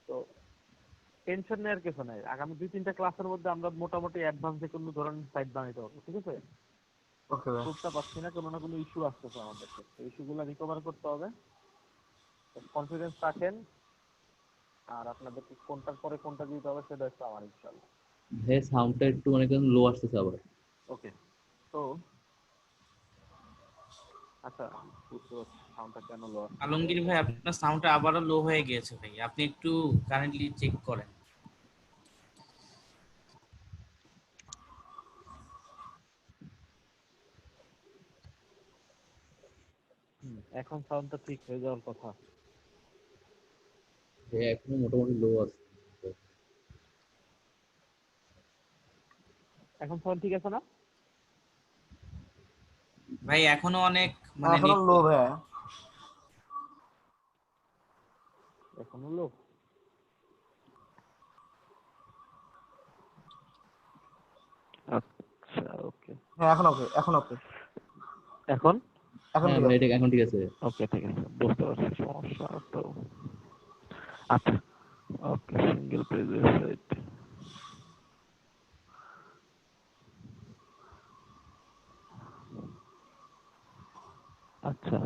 তো টেনশন নেওয়ার কিছু নাই, আগামী 2-3টা ক্লাসের মধ্যে আমরা মোটামুটি অ্যাডভান্স যে কোনো ধরনের সাইট বানাইতে পারবো, ঠিক আছে? ওকে ভাই। খুবটা পাচ্ছি না, কোনো না কোনো ইস্যু আসতেছে আমাদেরকে, এই ইস্যুগুলো রিকভার করতে হবে। কনফিডেন্স রাখেন, আর আপনাদেরকে কোনটার পরে কোনটা দিতে হবে সেটা হচ্ছে আমার, ইনশাআল্লাহ। ভাই সাউন্ডটা একটু মনে করেন লো আসতেছে আবার। ওকে, তো আচ্ছা, বুঝতে পারছি সাউন্ডটা কেন লো আসছে। আলমগীর ভাই আপনার সাউন্ডটা আবারও লো হয়ে গিয়েছে ভাই, আপনি একটু কারেন্টলি চেক করেন। এখন সাউন্ডটা ঠিক হয়ে যাওয়ার কথা। ভাই এখনো মোটামুটি লো আছে। এখন সাউন্ড ঠিক আছে না? ভাই এখনো অনেক মানে এখনো লো ভাই। এখন হলো আচ্ছা, ওকে। হ্যাঁ এখন ওকে, এখন ওকে, এখন এখন হ্যাঁ ঠিক ভাই আছে। এটা এখন ঠিক আছে। ওকে, ঠিক আছে, বুঝতে পারছি সমস্যা। তো আচ্ছা, ওকে, সিঙ্গেল পেজ ওয়েবসাইট। আচ্ছা,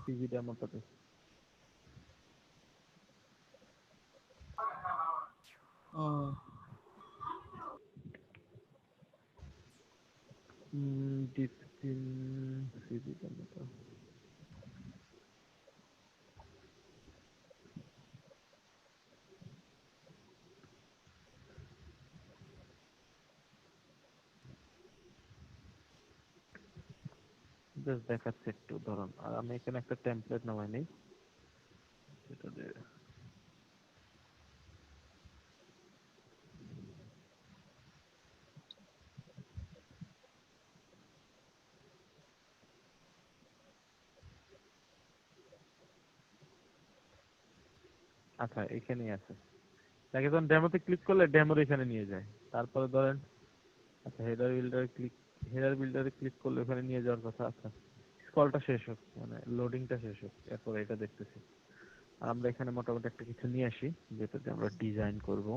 সিভি ডেমোটাতে সিভি ডেমোটা। জাস্ট দেখাচ্ছে একটু, ধরুন, আর আমি এখানে একটা টেমপ্লেট নামাই নেই, সেটা দিয়ে আচ্ছা এখানেই আছে। তাকে যখন ডেমোতে ক্লিক করলে ডেমোর এখানে নিয়ে যায়। তারপরে ধরেন, আচ্ছা হেডার বিল্ডারে ক্লিক করলে ওখানে নিয়ে যাওয়ার কথা। আচ্ছা, স্ক্রলটা শেষ হোক, মানে লোডিংটা শেষ হোক, এরপরে এটা দেখতেছি। আর আমরা এখানে মোটামুটি একটা কিছু নিয়ে আসি যেটাতে আমরা ডিজাইন করব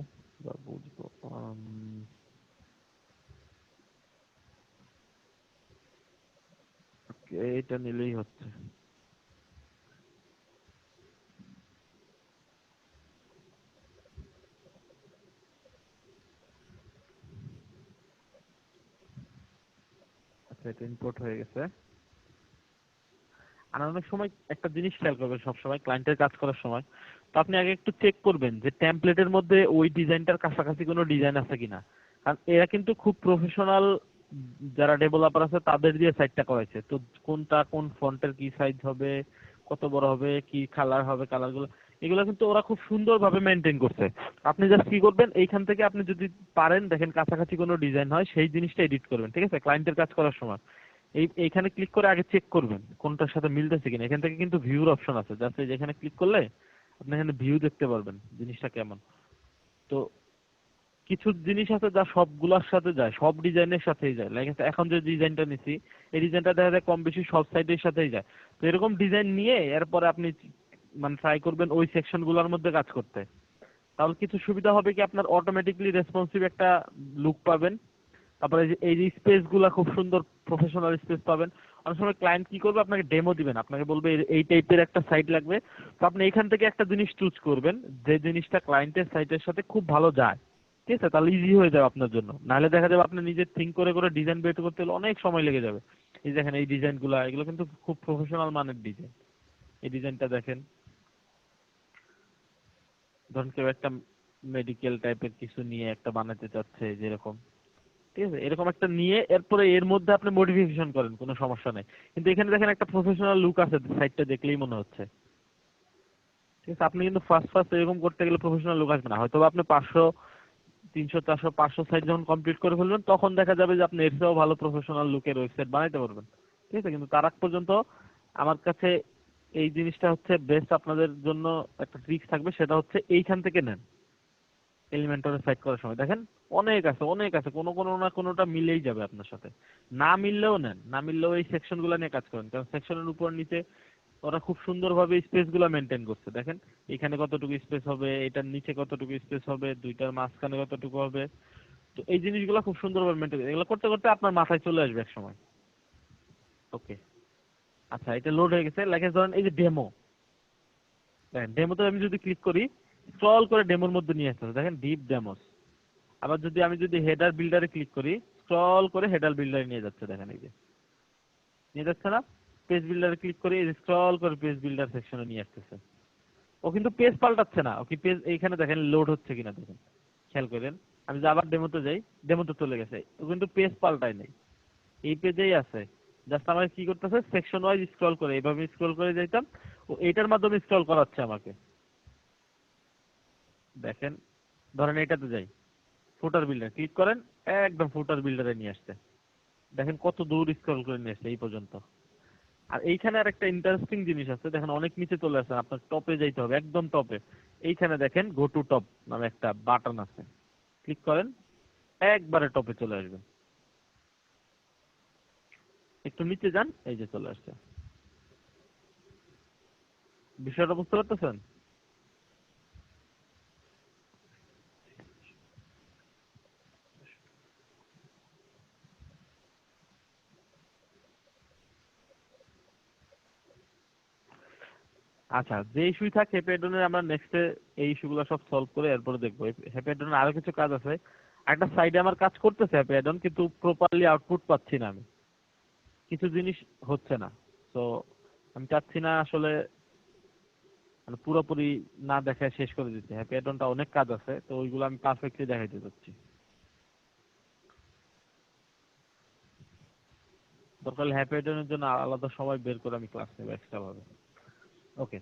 বা বুঝবো। এটা নিলেই হচ্ছে। আচ্ছা, এটা ইম্পোর্ট হয়ে গেছে। আর অনেক সময় একটা জিনিস খেয়াল করবেন সবসময় ক্লায়েন্টের কাজ করার সময়, তো আপনি আগে একটু চেক করবেন যে টেমপ্লেটের মধ্যে ওই ডিজাইনটার কাছাকাছি কোনো ডিজাইন আছে কিনা। কারণ এরা কিন্তু খুব প্রফেশনাল, যারা ডেভেলপার আছে তাদের দিয়ে সাইটটা করাইছে, তো কোনটা কোন ফন্টের কি সাইজ হবে, কত বড় হবে, কি কালার হবে, কালারগুলো এগুলো কিন্তু ওরা খুব সুন্দরভাবে মেনটেন করছে। আপনি জাস্ট কি করবেন, এইখান থেকে আপনি যদি পারেন দেখেন কাছাকাছি কোনো ডিজাইন হয় সেই জিনিসটা এডিট করবেন, ঠিক আছে? ক্লায়েন্টের কাজ করার সময় এইখানে ক্লিক করে আগে চেক করবেন কোনটার সাথে মিলতেছে কিনা। এখান থেকে কিন্তু ভিউর অপশন আছে, জাস্ট যেখানে ক্লিক করলে আপনি এখানে ভিউ দেখতে পারবেন জিনিসটা কেমন। তো কিছু জিনিস আছে যা সবগুলোর সাথে যায়, সব ডিজাইনের সাথেই যায়। লাইক এখন যে ডিজাইনটা নিছি, এই ডিজাইনটা দেখা যায় কম বেশি সব সাইডের সাথেই যায়। তো এরকম ডিজাইন নিয়ে এরপরে আপনি মানে ট্রাই করবেন ওই সেকশন গুলোর মধ্যে কাজ করতে। তাহলে কিছু সুবিধা হবে কি, আপনার অটোমেটিকলি রেসপন্সিভ একটা লুক পাবেন। তারপরে এই যে স্পেস গুলা খুব সুন্দর প্রফেশনাল স্পেস পাবেন। অনেক সময় ক্লায়েন্ট কি করবে, আপনাকে ডেমো দিবেন, আপনাকে বলবে এই টাইপের একটা সাইট লাগবে, তো আপনি এখান থেকে একটা জিনিস চুজ করবেন যে জিনিসটা ক্লায়েন্টের সাইটের সাথে খুব ভালো যায়, ঠিক আছে? তাহলে ইজি হয়ে যাবে আপনার জন্য। নাহলে দেখা যাবে আপনি নিজে থিঙ্ক করে করে ডিজাইন বের করতে হলে অনেক সময় লেগে যাবে। এই দেখেন এই ডিজাইন গুলা, এগুলো কিন্তু খুব প্রফেশনাল মানের ডিজাইন। এই ডিজাইনটা দেখেন, ধরুন কেউ একটা মেডিকেল টাইপের কিছু নিয়ে একটা বানাতে চাচ্ছে যেরকম, ঠিক আছে? এরকম একটা নিয়ে এরপরে এর মধ্যে আপনি মডিফিকেশন করেন, কোনো সমস্যা নেই। কিন্তু এখানে দেখেন একটা প্রফেশনাল লুক আছে, সাইটটা দেখলেই মনে হচ্ছে, ঠিক আছে? আপনি কিন্তু ফার্স্ট এরকম করতে গেলে প্রফেশনাল লুক আসবে না। হয়তো আপনি 500, 300, 400, 500 সাইট যখন কমপ্লিট করে ফেলবেন তখন দেখা যাবে যে আপনি এর চেয়েও ভালো প্রফেশনাল লুকের ওয়েবসাইট বানাইতে পারবেন, ঠিক আছে? কিন্তু তার আগ পর্যন্ত আমার কাছে এই জিনিসটা হচ্ছে বেস্ট আপনাদের জন্য একটা ট্রিক্স থাকবে, সেটা হচ্ছে এইখান থেকে নেন। এলিমেন্টরে সাইড করার সময় দেখেন অনেক আছে, কোনো কোনো না কোনোটা মিলেই যাবে আপনার সাথে। না মিললেও নেন, না মিললেও এই সেকশনগুলো নিয়ে কাজ করেন, কারণ সেকশনের উপর নিচে ওরা খুব সুন্দরভাবে স্পেসগুলো মেনটেন করছে। দেখেন এখানে কতটুকু স্পেস হবে, এটার নিচে কতটুকু স্পেস হবে, দুইটার মাঝখানে কতটুকু হবে। তো এই জিনিসগুলো খুব সুন্দরভাবে মেনটেন, এগুলো করতে করতে আপনার মাথায় চলে আসবে এক সময়। ওকে, আচ্ছা এটা লোড হয়ে গেছে। লেখা ধরেন এই যে ডেমো, দেখেন ডেমোতে আমি যদি ক্লিক করি স্ক্রল করে ডেমোর মধ্যে নিয়ে আসতে হবে, দেখেন ডিপ ডেমোস। আবার আমি যদি হেডার বিল্ডারে ক্লিক করি স্ক্রল করে হেডার বিল্ডারে নিয়ে যাচ্ছে, দেখেন এই যে নিয়ে যাচ্ছে না। পেজ বিল্ডারে ক্লিক করি স্ক্রল করে পেজ বিল্ডার সেকশনে নিয়ে আসতেছে। ও কিন্তু পেজ পাল্টাচ্ছে না, ও কি পেজ এইখানে দেখেন লোড হচ্ছে কিনা দেখেন, খেয়াল করেন। আমি যদি আবার ডেমোতে যাই, ডেমোতে চলে গেছে, ও কিন্তু পেজ পাল্টায় নাই, এই পেজেই আছে। জাস্ট আমাকে কি করতেছে, সেকশন ওয়াইজ স্ক্রল করে এইভাবে স্ক্রল করে যাইতাম, ও এইটার মাধ্যমে স্ক্রল করাচ্ছে আমাকে। দেখেন ধরেন এটাতে যাই, ফুটার বিল্ডার ক্লিক করেন, একদম ফুটার বিল্ডারে নিয়ে আসছে। দেখেন কত দূর স্ক্রল করে নিয়ে আসছে এই পর্যন্ত। আর এইখানে আর একটা ইন্টারেস্টিং জিনিস আছে, দেখেন অনেক নিচে চলে আসছে, আপনার টপে যাইতে হবে, একদম টপে। এইখানে দেখেন গো টু টপ নামে একটা বাটন আছে, ক্লিক করেন একবারে টপে চলে আসবেন। একটু নিচে যান, এই যে চলে আসছে। বিষয়টা বুঝতে পারতেছেন? আচ্ছা, যে ইস্যুই থাক হ্যাপি আমরা নেক্সটে এই ইস্যুগুলো সব সলভ করে এরপরে দেখবো। হ্যাপি আরো কিছু কাজ আছে। একটা সাইডে আমার কাজ করতেছে হ্যাপি কিন্তু প্রপারলি আউটপুট পাচ্ছি না আমি, কিছু জিনিস হচ্ছে না। তো আমি চাচ্ছি না আসলে মানে পুরোপুরি না দেখায় শেষ করে দিতে। হ্যাপি অ্যাডনটা অনেক কাজ আছে, তো ওইগুলো আমি পারফেক্টলি দেখাইতে চাচ্ছি। দরকার হলে হ্যাপি অ্যাডনের জন্য আলাদা সময় বের করে আমি ক্লাস নেবো এক্সট্রা ভাবে। ওকে,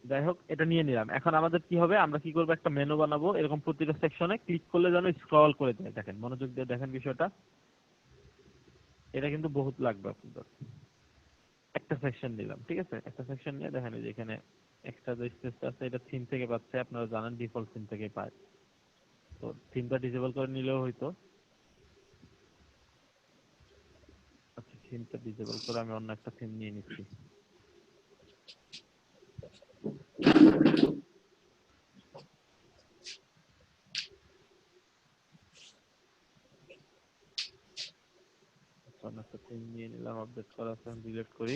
যাই হোক এটা নিয়ে নিলাম। এখন আমাদের কি হবে, আমরা কি করবো, একটা মেনু বানাবো, এরকম প্রতিটা সেকশনে ক্লিক করলে যেন স্ক্রল করে দেয়। দেখেন মনোযোগ দিয়ে দেখেন বিষয়টা, এটা কিন্তু বহুত লাগবে আপনাদের। একটা সেকশন নিলাম, ঠিক আছে, একটা সেকশন নিয়ে দেখেন এই যে এখানে এক্সট্রা যে স্পেসটা আছে এটা থিম থেকে পাচ্ছে, আপনারা জানেন ডিফল্ট থিম থেকে পায়। তো থিমটা ডিসেবল করে নিলেও হয়তো। আচ্ছা, থিমটা ডিসেবল করে আমি অন্য একটা থিম নিয়ে নিচ্ছি। অন্য একটা থিম নিয়ে নিলাম, আপডেট করা আছে, ডিলিট করি।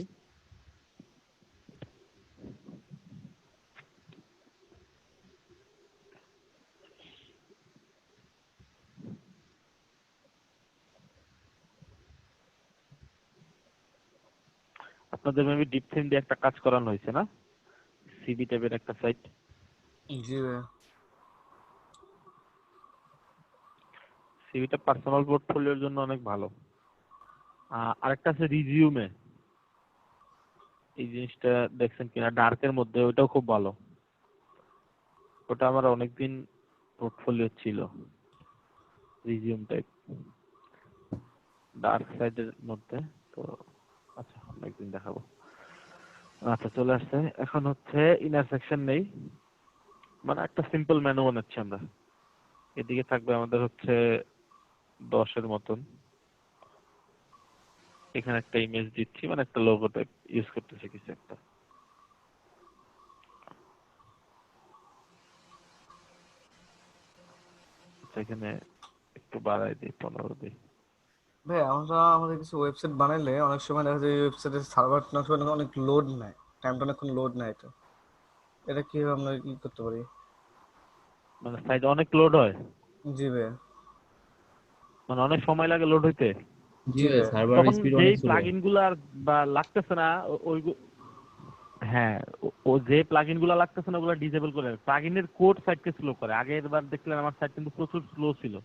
আপনাদের মেবি ডিপ থিম দিয়ে একটা কাজ করানো হয়েছে না, সিবি টাইপের একটা সাইট। জি ভাই। সিভিটা পার্সোনাল পোর্টফোলিওর জন্য অনেক ভালো। আরেকটা আছে রিজিউমে, এই জিনিসটা দেখছেন কিনা ডার্কের মধ্যে, ওইটাও খুব ভালো। ওটা আমার অনেকদিন পোর্টফোলিও ছিল, রিজিউম টাইপ ডার্ক সাইডের মধ্যে। তো আচ্ছা অনেকদিন দেখাবো। আচ্ছা চলে আসছে। এখন হচ্ছে ইনার সেকশন নেই, মানে একটা সিম্পল মেনু বানাচ্ছি আমরা। এদিকে থাকবে আমাদের হচ্ছে 10-এর মতন, এখানে একটা ইমেজ দিচ্ছি, মানে একটা লোগো টাইপ ইউজ করতেছি কিছু একটা। আচ্ছা এখানে একটু বাড়াই দিই, 15 দিই। ভাই আমরা আমাদের কিছু ওয়েবসাইট বানাইলে অনেক সময় দেখা যায় ওয়েবসাইটের সার্ভার অনেক সময় অনেক লোড নেয়, টাইমটা অনেকক্ষণ লোড নেয়। এটা এটা কিভাবে আমরা কি করতে পারি? মানে সাইড অনেক লোড হয়, জি ভাই। মানে অনেক সময় লাগে লোড হইতে। জি জি ভাই, ভাই। সার্ভার তখন স্পিড অনেক যেই স্লো। প্লাগইন গুলা বা লাগতেছে না ওই হ্যাঁ, ও যে প্লাগইন গুলা লাগতেছে না ওগুলা ডিসেবল করে। প্লাগইনের কোড সাইটকে স্লো করে। আগের বার দেখছিলাম আমার সাইট কিন্তু প্রচুর স্লো ছিল,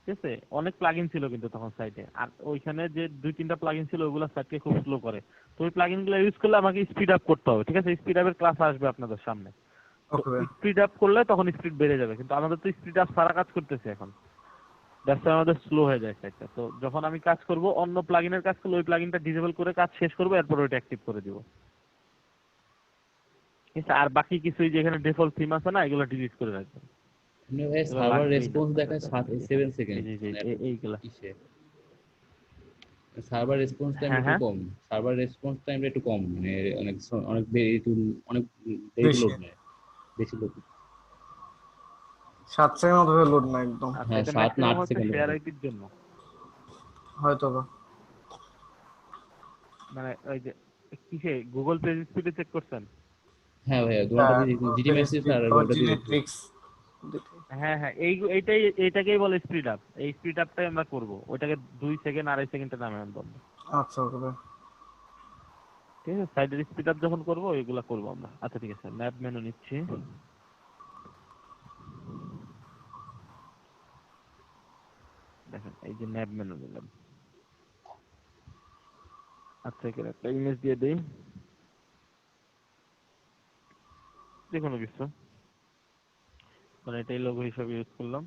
ঠিক আছে, অনেক প্লাগইন ছিল কিন্তু তখন সাইটে। আর ওইখানে যে 2-3টা প্লাগইন ছিল ওগুলা সাইটকে খুব স্লো করে। তো ওই প্লাগইন গুলো ইউজ করলে আমাকে স্পিড আপ করতে হবে, ঠিক আছে। স্পিড আপের ক্লাস আসবে আপনাদের সামনে। তো ওকে ভাই। স্পিড আপ করলে তখন স্পিড বেড়ে যাবে, কিন্তু আমাদের তো স্পিড আপ সারা কাজ করতেছে এখন। দ্যাটস আমাদের স্লো হয়ে যায় সাইটটা। তো যখন আমি কাজ করব অন্য প্লাগইনের কাজ করলে ওই প্লাগইনটা ডিসেবল করে কাজ শেষ করব, এরপর ওইটা অ্যাক্টিভ করে দিব। ঠিক আছে, আর বাকি কিছুই যেখানে ডিফল্ট থিম আছে না এগুলো ডিলিট করে রাখবেন। মানে ভাই এগুলো সার্ভার লাগবেই না। রেসপন্স দেখায় 7 সেকেন্ড, এই যে যে মানে এইগুলা। ইসে সার্ভার রেসপন্স টাইম হ্যাঁ একটু হ্যাঁ কম, সার্ভার রেসপন্স টাইমটা একটু কম, মানে অনেক অনেক দেরিতে বেশি লোড নেয়, বেশি লোড। 7 সেকেন্ড ধরে লোড না একদম। আচ্ছা, হ্যাঁ এটা 7 না ম্যাক্সিমাম 8 হচ্ছে সেকেন্ড শেয়ার লাগে। আইপির জন্য। হয়তো বা মানে ওই যে কিসে গুগল পেজ স্পিডে চেক করছেন? হ্যাঁ ভাইয়া দুটো জিডি মেসেজ আর ওটা দিয়ে দেখবো। জিনেট্রিক্স। হ্যাঁ হ্যাঁ, এইটাকেই বলে স্পিড আপ। এই স্পিড আপটাই আমরা করব, ওইটাকে 2 সেকেন্ড 2.5 সেকেন্ডে নামে আনবো আমরা। আচ্ছা ওকে ভাই। ঠিক আছে, সাইডের স্পিড আপ যখন করবো এগুলা করবো আমরা। আচ্ছা ঠিক আছে, ম্যাপ মেনু নিচ্ছি। দেখেন এই যে ম্যাপ মেনু নিলাম। আচ্ছা এখানে একটা ইমেজ দিয়ে দেই, যে কোনো কিছু, মানে এটাই লোগো হিসেবে ইউজ করলাম।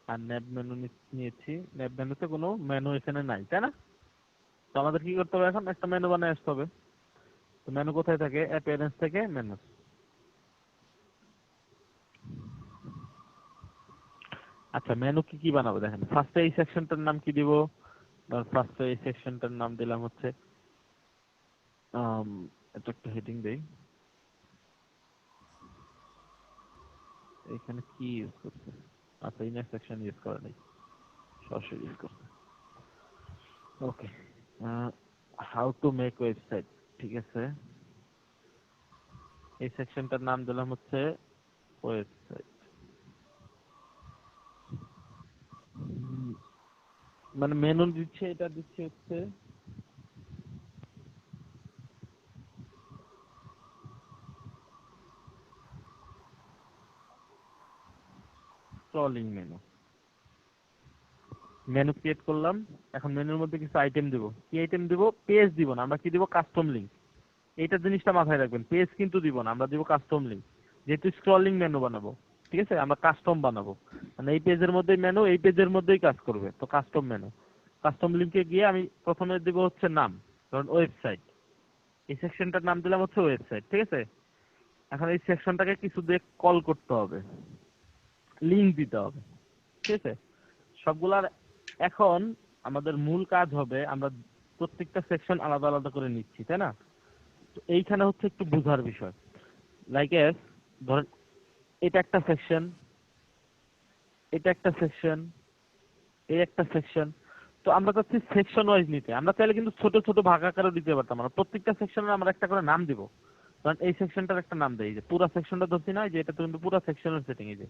আর ন্যাব মেনু নিয়েছি। ন্যাব মেনুতে কোনো মেনু এখানে নাই, তাই না? তো আমাদের কি করতে হবে, এখন একটা মেনু বানায় আসতে হবে। তো মেনু কোথায় থাকে? অ্যাপিয়ারেন্স থেকে মেনু। আচ্ছা মেনু কি কি বানাবো দেখেন। ফার্স্টে এই সেকশনটার নাম কি দিব? ফার্স্টে এই সেকশনটার নাম দিলাম হচ্ছে এটা একটা হেডিং দেই। এখানে কি ইউজ করছে? আচ্ছা ইনার সেকশন ইউজ করা নেই, সরাসরি ইউজ করছে। ওকে, হাউ টু মেক ওয়েবসাইট। ঠিক আছে, এই সেকশনটার নাম দিলাম হচ্ছে ওয়েবসাইট। মানে মেনু দিচ্ছে, এটা দিচ্ছে হচ্ছে স্ক্রলিং মেনু। মেনু ক্রিয়েট করলাম। এখন মেনুর মধ্যে কিছু আইটেম দিব। কি আইটেম দিব? পেজ দিব না, আমরা কি দিব? Custom link. এইটা জিনিসটা মাথায় রাখবেন, পেজ কিন্তু দিব না, আমরা দিব কাস্টম লিংক। যেহেতু স্ক্রলিং মেনু বানাবো, ঠিক আছে, আমরা কাস্টম বানাবো, মানে এই পেজের মধ্যেই মেনু, এই পেজের মধ্যেই কাজ করবে। তো কাস্টম মেনু, কাস্টম লিংকে গিয়ে আমি প্রথমে দিব হচ্ছে নাম, ধরুন ওয়েবসাইট। এই সেকশনটার নাম দিলাম হচ্ছে ওয়েবসাইট। ঠিক আছে, এখন এই সেকশনটাকে কিছু দিয়ে কল করতে হবে, লিংক দিতে হবে। ঠিক আছে, সবগুলার এখন আমাদের মূল কাজ হবে, আমরা প্রত্যেকটা সেকশন আলাদা আলাদা করে নিচ্ছি, তাই না? তো এইখানে হচ্ছে একটু বোঝার বিষয়। লাইক এস, ধরেন এটা একটা সেকশন, এটা একটা সেকশন, এই একটা সেকশন। তো আমরা চাচ্ছি সেকশন ওয়াইজ নিতে। আমরা চাইলে কিন্তু ছোট ছোট ভাগ আকারে দিতে পারতাম, আমরা প্রত্যেকটা সেকশনে আমরা একটা করে নাম দিব। কারণ এই সেকশনটার একটা নাম দেয়, যে পুরো সেকশনটা ধরছি না, যে এটা তো কিন্তু পুরো সেকশনের সেটিং। এই যে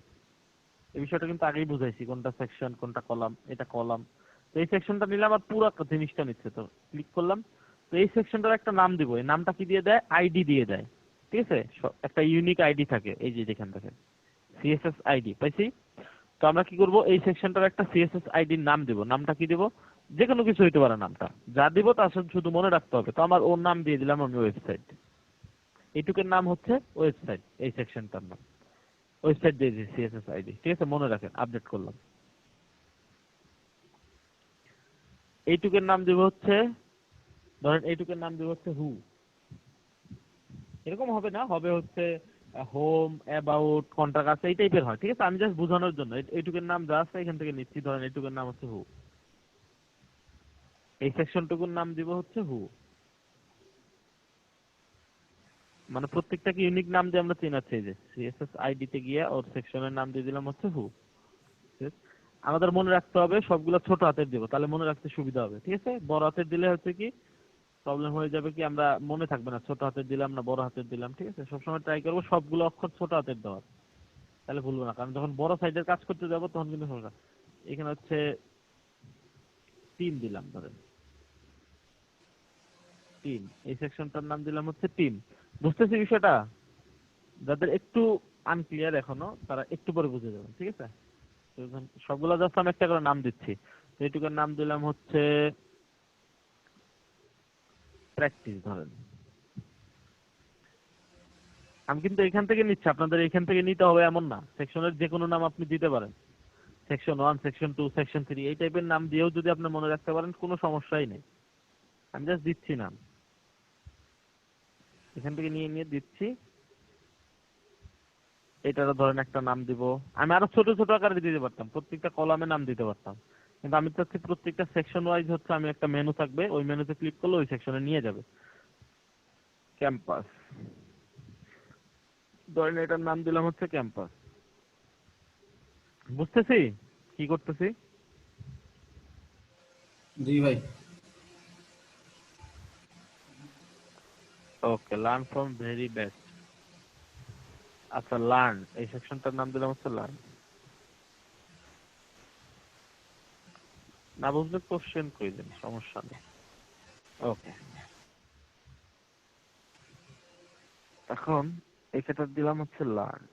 এই বিষয়টা কিন্তু আগেই বুঝাইছি, কোনটা সেকশন কোনটা কলাম। এটা কলাম। তো এই সেকশনটা নিলাম আর পুরো জিনিসটা নিচ্ছে। তো ক্লিক করলাম। তো এই সেকশনটার একটা নাম দিব। এই নামটা কি দিয়ে দেয়? আইডি দিয়ে দেয়। ঠিক আছে, একটা ইউনিক আইডি থাকে, এই যে যেখান থেকে সিএসএস আইডি পাইছি। তো আমরা কি করব, এই সেকশনটার একটা সিএসএস আইডির নাম দিব। নামটা কি দিব? যে কোনো কিছু হইতে পারে নামটা, যা দিব তার সাথে শুধু মনে রাখতে হবে। তো আমার ওর নাম দিয়ে দিলাম আমি ওয়েবসাইট। এইটুকের নাম হচ্ছে ওয়েবসাইট, এই সেকশনটার নাম ওয়েবসাইট দিয়ে দিয়েছি সিএসএস আইডি। ঠিক আছে, মনে রাখেন, আপডেট করলাম। এইটুকের নাম দিব হচ্ছে, ধরেন এইটুকের নাম দিব হচ্ছে হু। এরকম হবে না, হবে হচ্ছে হোম, অ্যাবাউট, কন্ট্যাক্ট আছে, এই টাইপের হয়। ঠিক আছে, আমি জাস্ট বোঝানোর জন্য এইটুকের নাম যা আছে এখান থেকে নিচ্ছি। ধরেন এইটুকের নাম হচ্ছে হু, এই সেকশনটুকুর নাম দিব হচ্ছে হু। মানে প্রত্যেকটাকে ইউনিক নাম দিয়ে আমরা চেনাচ্ছি। এই যে সিএসএস আইডি তে গিয়ে ওর সেকশনের নাম দিয়ে দিলাম হচ্ছে হু। আমাদের মনে রাখতে হবে সবগুলো ছোট হাতের দেবো, তাহলে মনে রাখতে সুবিধা হবে। ঠিক আছে, বড় হাতের দিলে হচ্ছে কি প্রবলেম হয়ে যাবে, কি আমরা মনে থাকবে না ছোট হাতের দিলাম না বড় হাতের দিলাম। ঠিক আছে, সবসময় ট্রাই করবো সবগুলো অক্ষর ছোট হাতের দেওয়ার, তাহলে ভুলবো না। কারণ যখন বড় সাইজের কাজ করতে যাবো তখন কিন্তু সমস্যা। এখানে হচ্ছে 3 দিলাম, ধরেন 3, এই সেকশনটার নাম দিলাম হচ্ছে 3। বুঝতেছি বিষয়টা? যাদের একটু আনক্লিয়ার এখনো, তারা একটু পরে বুঝে যাবেন। ঠিক আছে, সবগুলো জাস্ট আমি একটা করে নাম দিচ্ছি। তো এইটুকুর নাম দিলাম হচ্ছে প্র্যাকটিস। ধরেন আমি কিন্তু এখান থেকে নিচ্ছি, আপনাদের এখান থেকে নিতে হবে এমন না, সেকশনের যে কোনো নাম আপনি দিতে পারেন। সেকশন 1, সেকশন 2, সেকশন 3 এই টাইপের নাম দিয়েও যদি আপনি মনে রাখতে পারেন কোনো সমস্যাই নেই। আমি জাস্ট দিচ্ছি নাম, এখান থেকে নিয়ে নিয়ে দিচ্ছি। এটারও ধরেন একটা নাম দিব, আমি আরো ছোট ছোট আকারে দিতে পারতাম, প্রত্যেকটা কলামে নাম দিতে পারতাম, কিন্তু আমি চাচ্ছি প্রত্যেকটা সেকশন ওয়াইজ হচ্ছে আমি একটা মেনু থাকবে, ওই মেনুতে ক্লিক করলে ওই সেকশনে নিয়ে যাবে। ক্যাম্পাস, ধরেন এটার নাম দিলাম হচ্ছে ক্যাম্পাস। বুঝতেছি কি করতেছি? জি ভাই। ওকে, লার্ন ফ্রম ভেরি বেস্ট। আচ্ছা, লার্ন, এই সেকশনটার নাম দিলাম হচ্ছে লার্ন। না বুঝলে কোশ্চেন কইলেন, সমস্যা নেই। ওকে, এখন এখানটা দিলাম হচ্ছে লার্ন,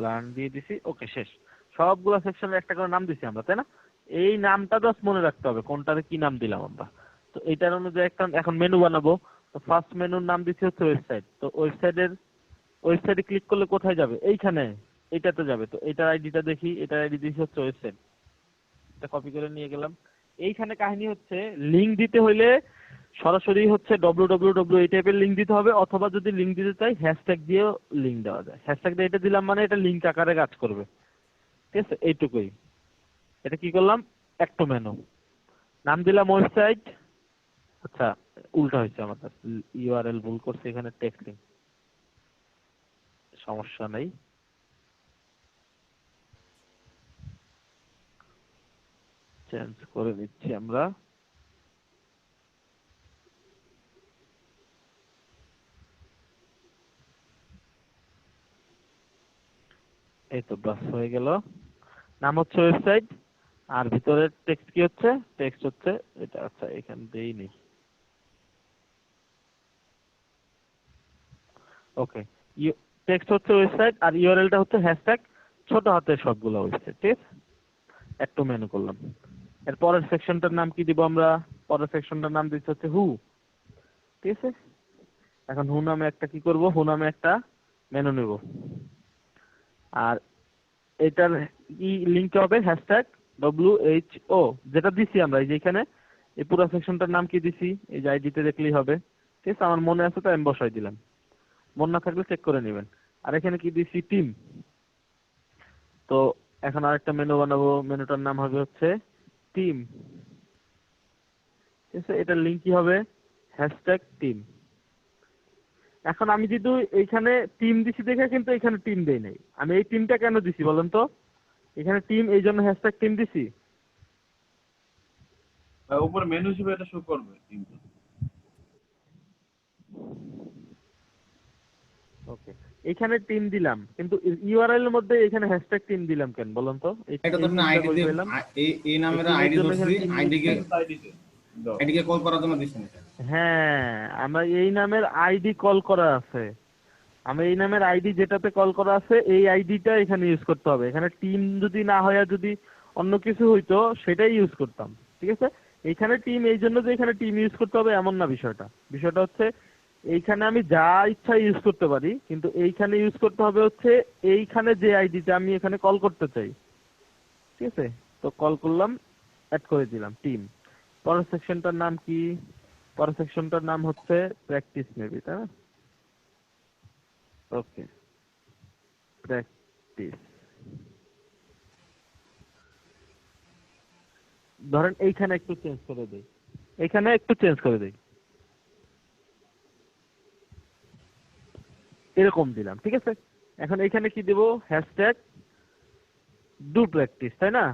লার্ন দিয়ে দিছি। ওকে, শেষ। সবগুলো সেকশনের একটা করে নাম দিছি আমরা, তাই না? এই নামটা জাস্ট মনে রাখতে হবে কোনটাতে কি নাম দিলাম আমরা। তো এইটার অনুযায়ী একটা এখন মেনু বানাবো। তো ফার্স্ট মেনুর নাম দিচ্ছি হচ্ছে ওয়েবসাইট। তো ওয়েবসাইটে ক্লিক করলে কোথায় যাবে? এইখানে, এইটাতে যাবে। তো এটার আইডিটা দেখি, এটার আইডি দিচ্ছি হচ্ছে ওয়েবসাইট। এটা কপি করে নিয়ে গেলাম। এইখানে কাহিনী হচ্ছে লিংক দিতে হইলে সরাসরি হচ্ছে www এই টাইপের লিংক দিতে হবে, অথবা যদি লিংক দিতে চাই হ্যাশট্যাগ দিয়েও লিংক দেওয়া যায়। হ্যাশট্যাগ দিয়ে এটা দিলাম মানে এটা লিংক আকারে কাজ করবে। ঠিক আছে, এইটুকুই। এটা কি করলাম? একটা মেনু, নাম দিলাম ওয়েবসাইট। আচ্ছা, উল্টা হয়েছে আমাদের, ইউআরএল ভুল করছে, এখানে টেক্সট লিংক, সমস্যা নেই। চেঞ্জ করে নিচ্ছি আমরা। এই তো বাস হয়ে গেল। নাম হচ্ছে ওয়েবসাইট, আর ভিতরের টেক্সট কি হচ্ছে? টেক্সট হচ্ছে এটা। আচ্ছা, এখান দিয়েই নেই। ওকে, টেক্সট হচ্ছে ওয়েবসাইট আর ইউআরএলটা হচ্ছে হ্যাশট্যাগ, ছোট হাতের সবগুলো ওয়েবসাইট। ঠিক আছে, একটু মেনু করলাম। এর পরের সেকশনটার নাম কি দিব আমরা? পরের সেকশনটার নাম দিচ্ছে হচ্ছে হু। ঠিক আছে, এখন হু নামে একটা কি করব? হু নামে একটা মেনু নেব, আর এটার কি লিংক হবে? হ্যাশট্যাগ WHO, যেটা দিছি আমরা। এই যে এখানে এই পুরো সেকশনটার নাম কি দিছি? এই যে আইডিতে দেখলেই হবে। ঠিক আছে, আমার মনে আছে তো আমি বসাই দিলাম, মনে না থাকলে চেক করে নেবেন। আর এখানে কি দিছি? টিম। তো এখন আরেকটা মেনু বানাবো, মেনুটার নাম হবে হচ্ছে টিম। ঠিক আছে, এটার লিংক কি হবে? Hashtag team. এখন আমি যদি এইখানে টিম দিছি দেখে কিন্তু এখানে টিম দেই নাই। আমি এই টিমটা কেন দিছি বলেন তো? এখানে টিম এই জন্য হ্যাশট্যাগ টিম দিছি। উপর মেনু হিসেবে এটা শো করবে কিন্তু। ওকে, এখানে টিম দিলাম, কিন্তু ইউআরএল এর মধ্যে এখানে হ্যাশট্যাগ টিম দিলাম কেন বলেন তো? এই এটা তো এই আপনি ভুলটা আইডি কই দিয়ে পেলাম? এই এই নামের টিমের আইডি জন্য ধরছি, এখানে টিম আইডিকে নিয়েছি। আইডিকে কল করার জন্য দিছেন এটা। হ্যাঁ, আমরা এই নামের আইডি কল করা আছে। আমি এই নামের আইডি যেটাতে কল করা আছে এই আইডিটা এখানে ইউজ করতে হবে। এখানে টিম যদি না হয়, যদি অন্য কিছু হইতো সেটাই ইউজ করতাম। ঠিক আছে, এইখানে টিম এই জন্য যে এখানে টিম ইউজ করতে হবে এমন না বিষয়টা। বিষয়টা হচ্ছে এইখানে আমি যা ইচ্ছা ইউজ করতে পারি, কিন্তু এইখানে ইউজ করতে হবে হচ্ছে এইখানে যে আইডিটা আমি এখানে কল করতে চাই। ঠিক আছে, তো কল করলাম, অ্যাড করে দিলাম টিম। পরের সেকশনটার নাম কি? পরের সেকশনটার নাম হচ্ছে প্র্যাকটিস মেবি, তাই না? ওকে, প্র্যাকটিস। ধরেন এইখানে একটু চেঞ্জ করে দেই, এইখানে একটু চেঞ্জ করে দেই, এরকম দিলাম। ঠিক আছে, এখন এইখানে কি দেব? হ্যাশট্যাগ ডু প্র্যাকটিস, তাই না?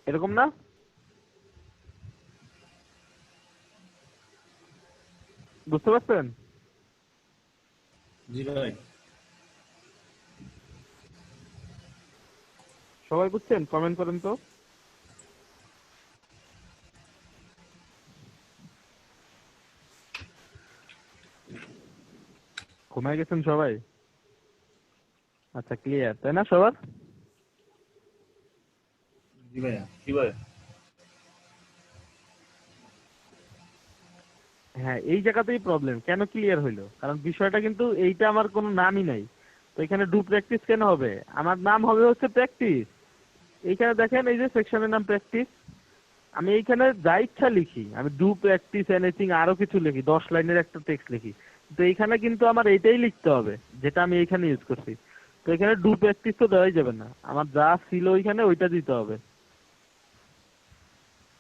এরকম না? বুঝতে পারছেন? জি ভাই। সবাই বুঝছেন? কমেন্ট করেন তো। ঘুমায় গেছেন সবাই? আচ্ছা, ক্লিয়ার তাই না সবার? জি ভাইয়া। কি ভাই? হ্যাঁ, এই জায়গাতেই প্রবলেম। কেন ক্লিয়ার হইলো? কারণ বিষয়টা কিন্তু এইটা আমার কোনো নামই নাই। তো এখানে ডু প্র্যাকটিস কেন হবে? আমার নাম হবে হচ্ছে প্র্যাকটিস। এইখানে দেখেন এই যে সেকশনের নাম প্র্যাকটিস। আমি এইখানে যা ইচ্ছা লিখি, আমি ডু প্র্যাকটিস এনিথিং আরো কিছু লিখি, 10 লাইনের একটা টেক্সট লিখি, তো এইখানে কিন্তু আমার এইটাই লিখতে হবে যেটা আমি এইখানে ইউজ করছি। তো এখানে ডু প্র্যাকটিস তো দেওয়াই যাবে না, আমার যা ছিল ওইখানে ওইটা দিতে হবে।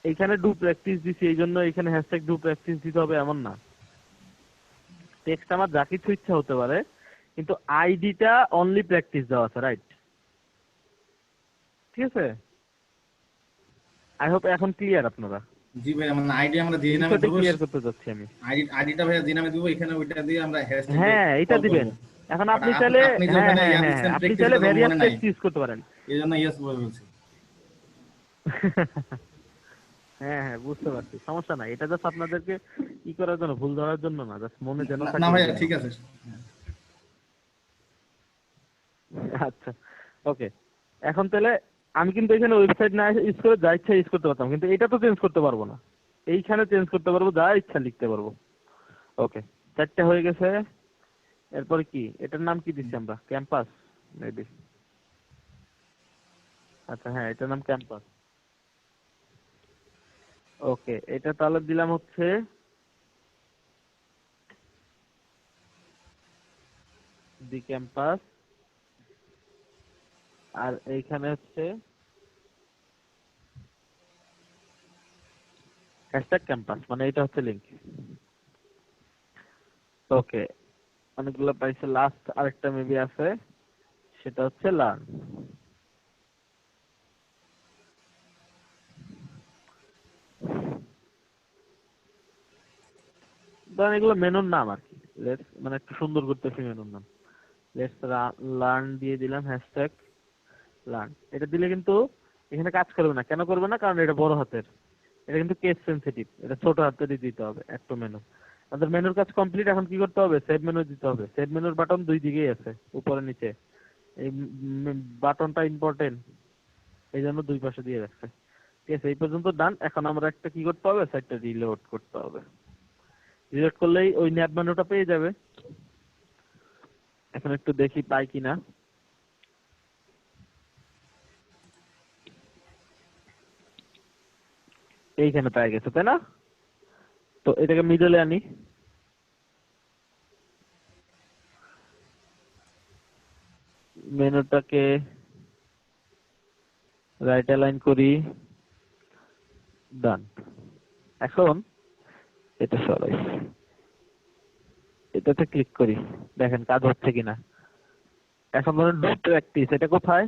এইখানে ডু প্র্যাকটিস দিছি, এই জন্য এখানে হ্যাশট্যাগ ডু প্র্যাকটিস দিতে হবে এমন না। টেক্সট আমার যা কিছু ইচ্ছা হতে পারে, কিন্তু আইডিটা অনলি প্র্যাকটিস দেওয়া আছে, রাইট? ঠিক আছে, আই হোপ এখন ক্লিয়ার আপনারা। জি ভাই, আমরা আইডি আমরা দিয়ে নামে বিষয়টা দেবো, ক্লিয়ার করতে চাচ্ছি আমি। আইডিটা ভাইয়া দিয়ে নামে দেবো, এখানে ওইটা দিয়ে আমরা হ্যাশট্যাগ হ্যাঁ, এটা দিবেন। এখন আপনি চাইলে আপনি যে হ্যাঁ ওখানে হ্যাঁ ইয়া হ্যাঁ দিচ্ছেন আপনি প্র্যাকটিস, চাইলে এটা তো ভ্যারিয়াস মনে নাই, টেক্সট ইউজ করতে পারেন। এই জন্য ইয়েস বলছি। হ্যাঁ হ্যাঁ, বুঝতে পারছি, সমস্যা নাই। এটা জাস্ট আপনাদেরকে ই করার জন্য, ভুল ধরার জন্য না, জাস্ট মনে যেন না থাকে। ভাইয়া ঠিক আছে। আচ্ছা, ওকে। এখন তাহলে আমি কিন্তু এখানে ওয়েবসাইট না ইউজ করে যা ইচ্ছা ইউজ করতে পারতাম, কিন্তু এটা তো চেঞ্জ করতে পারবো না। এইখানে চেঞ্জ করতে পারবো, যা ইচ্ছা লিখতে পারবো। ওকে, 4টা হয়ে গেছে। এরপরে কি, এটার নাম কি দিচ্ছি আমরা? Campus maybe. আচ্ছা হ্যাঁ, এটার নাম ক্যাম্পাস। ওকে, এটা তাহলে দিলাম হচ্ছে দি ক্যাম্পাস, আর এইখানে হচ্ছে হ্যাশট্যাগ ক্যাম্পাস, মানে এটা হচ্ছে লিংক। ওকে, অনেকগুলো পাইছে। লাস্ট আরেকটা মেবি আছে, সেটা হচ্ছে লার্ন। ধরেন এগুলো মেনুর নাম আর কি, লেটস মানে একটু সুন্দর করতেছি মেনুর নাম। লেটস লার্ন দিয়ে দিলাম, হ্যাশট্যাগ লার্ন। এটা দিলে কিন্তু এখানে কাজ করবে না। কেন করবে না? কারণ এটা বড় হাতের, এটা কিন্তু কেস সেনসিটিভ, এটা ছোট হাতেরই দিতে হবে। একটা মেনু, আমাদের মেনুর কাজ কমপ্লিট। এখন কি করতে হবে? সেভ মেনু দিতে হবে। সেভ মেনুর বাটন দুই দিকেই আছে, উপরে নিচে। এই বাটনটা ইম্পর্টেন্ট, এই জন্য দুই পাশে দিয়ে রাখছে। ঠিক আছে, এই পর্যন্ত ডান। এখন আমরা একটা কি করতে হবে? সাইটটা রিলোড করতে হবে। রিলোড করলেই ওই ন্যাব মেনুটা পেয়ে যাবে। এখন একটু দেখি পাই কিনা। এইখানে পেয়ে গেছে, তাই না? তো এটাকে মিডলে আনি। মেনুটাকে রাইট অ্যালাইন করি, ডান। এখন এটা সরাই, এটাতে ক্লিক করি, দেখেন কাজ হচ্ছে কিনা। এখন ধরুন ডু প্র্যাকটিস, এটা কোথায়?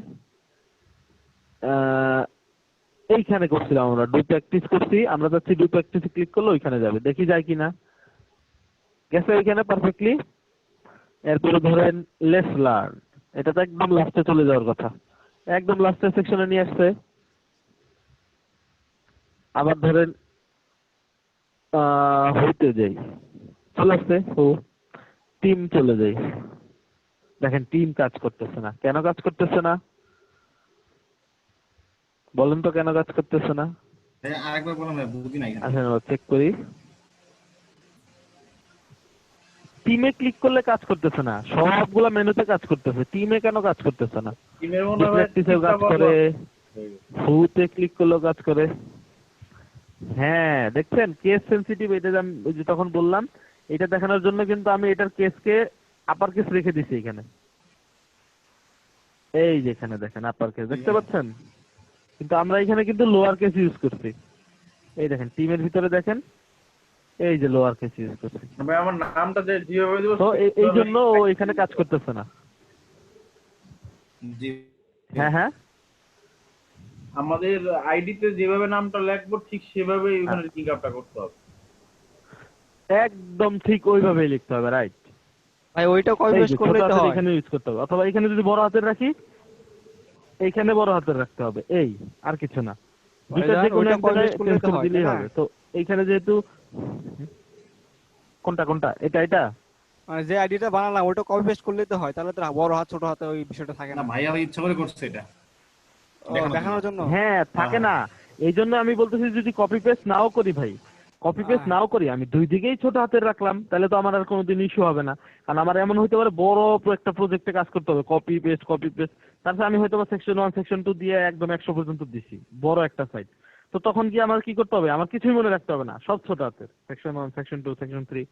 এইখানে করছিলাম আমরা, ডু প্র্যাকটিস করছি। আমরা যাচ্ছি ডু প্র্যাকটিসে ক্লিক করলে ওইখানে যাবে, দেখি যায় কিনা। গেছে ওইখানে পারফেক্টলি। এরপরে ধরেন লেটস লার্ন, এটা তো একদম লাস্টে চলে যাওয়ার কথা, একদম লাস্টের সেকশনে নিয়ে আসছে। আবার ধরেন হইতে যাই, চলে আসছে ও টিম, চলে যাই। দেখেন টিম কাজ করতেছে না। কেন কাজ করতেছে না বলেন তো? কেন কাজ করতেছে না? হ্যাঁ, আরেকবার বললাম ভাই, বুঝি নাই। আচ্ছা চেক করি। টিমে ক্লিক করলে কাজ করতেছে না, সবগুলা মেনুতে কাজ করতেছে, টিমে কেন কাজ করতেছে না? টিমের মনে হয় প্র্যাকটিসেও কাজ করে, হুতে ক্লিক করলেও কাজ করে। হ্যাঁ, দেখছেন কেস সেনসিটিভ। এটা যে আমি ওই যে তখন বললাম, এটা দেখানোর জন্য কিন্তু আমি এটার কেসকে আপার কেস রেখে দিছি এখানে। এই যে এখানে দেখেন আপার কেস, দেখতে পাচ্ছেন? কিন্তু আমরা এখানে কিন্তু লোয়ার কেস ইউজ করছি। এই দেখেন টিমের ভিতরে দেখেন, এই যে লোয়ার কেস ইউজ করছি। ভাই আমার নামটা যে যেভাবে দেব, তো এই জন্য ও এখানে কাজ করতেছে না। জি হ্যাঁ হ্যাঁ, আমাদের আইডিতে যেভাবে নামটা লিখবো ঠিক সেভাবে ওখানে লিংক আপটা করতে হবে। একদম ঠিক ওইভাবেই লিখতে হবে, রাইট? ভাই ওইটা কপি পেস্ট করলে তো হয়। এখানে ইউজ করতে হবে, অথবা এখানে যদি বড় হাতের রাখি, এইখানে বড় হাতের রাখতে হবে, এই আর কিছু না। দুইটা যে কোনো ওইটা এক copy জায়গায় paste করলে চেঞ্জ তো করে হয়, দিলেই তাই না? হবে। তো এইখানে যেহেতু কোনটা কোনটা, এটা এটা মানে যে আইডিটা বানালাম ওইটা কপি পেস্ট করলে তো হয়, তাহলে তো বড় হাত ছোট হাতে ওই বিষয়টা থাকে না না। ভাইয়া ওই ইচ্ছা করে করছে এটা ও, দেখানোর জন্য। হ্যাঁ থাকে না। এই জন্য আমি বলতেছি যদি কপি পেস্ট নাও করি ভাই, কপি পেস্ট নাও করি, আমি দুই দিকেই ছোট হাতের রাখলাম, তাহলে তো আমার আর কোনোদিন ইস্যু হবে না। কারণ আমার এমন হইতে পারে বড় একটা প্রজেক্টে কাজ করতে হবে, কপি পেস্ট, তারপরে আমি হয়তো সেকশন 1 সেকশন 2 দিয়ে একদম 100 পর্যন্ত দিছি, বড় একটা সাইট। তো তখন কি আমার কি করতে হবে? আমার কিছুই মনে রাখতে হবে না, সব ছোট হাতের, সেকশন 1 সেকশন 2 সেকশন 3,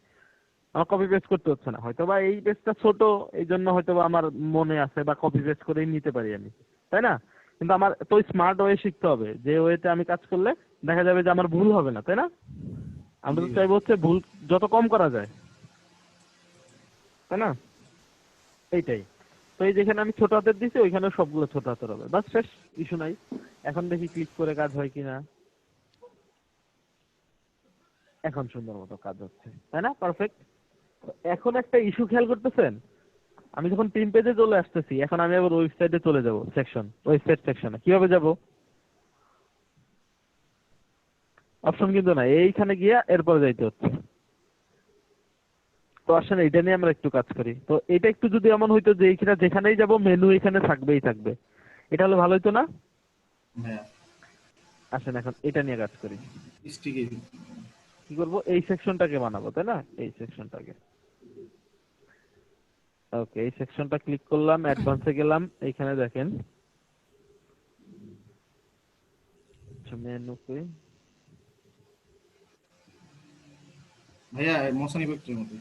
আমার কপি পেস্ট করতে হচ্ছে না। হয়তো বা এই পেজটা ছোট, এই জন্য হয়তো বা আমার মনে আছে বা কপি পেস্ট করেই নিতে পারি আমি, তাই না? কিন্তু আমার তো স্মার্ট ওয়ে শিখতে হবে, যে ওয়েতে আমি কাজ করলে দেখা যাবে যে আমার ভুল হবে না, তাই না? আমরা তো চাইবো হচ্ছে ভুল যত কম করা যায়, তাই না? এইটাই। তো এই যেখানে আমি ছোট হাতের দিছি ওইখানে সবগুলো ছোট হাতের হবে, বাস শেষ, ইস্যু নাই। এখন দেখি ক্লিক করে কাজ হয় কিনা। এখন সুন্দর মতো কাজ হচ্ছে, তাই না? পারফেক্ট। এখন একটা ইস্যু খেয়াল করতেছেন, আমি যখন টিম পেজে চলে আসতেছি, এখন আমি আবার ওয়েবসাইটে চলে যাব, ওয়েবসাইট সেকশনে কিভাবে যাব? অপশন কিন্তু না, এইখানে গিয়ে এরপরে যাইতে হচ্ছে। তো আসলে এটা নিয়ে আমরা একটু কাজ করি। তো এটা একটু যদি এমন হইতো যে এইখানে যেখানেই যাব মেনু এখানে থাকবেই থাকবে, এটা হলে ভালো হইতো না? হ্যাঁ আসেন এখন এটা নিয়ে কাজ করি। স্টিকি কি করব? এই সেকশনটাকে বানাবো, তাই না? এই সেকশনটাকে, ওকে, এই সেকশনটা ক্লিক করলাম, অ্যাডভান্সে গেলাম, এইখানে দেখেন মেনুতে, ভাইয়া মোশন ইফেক্টের মধ্যে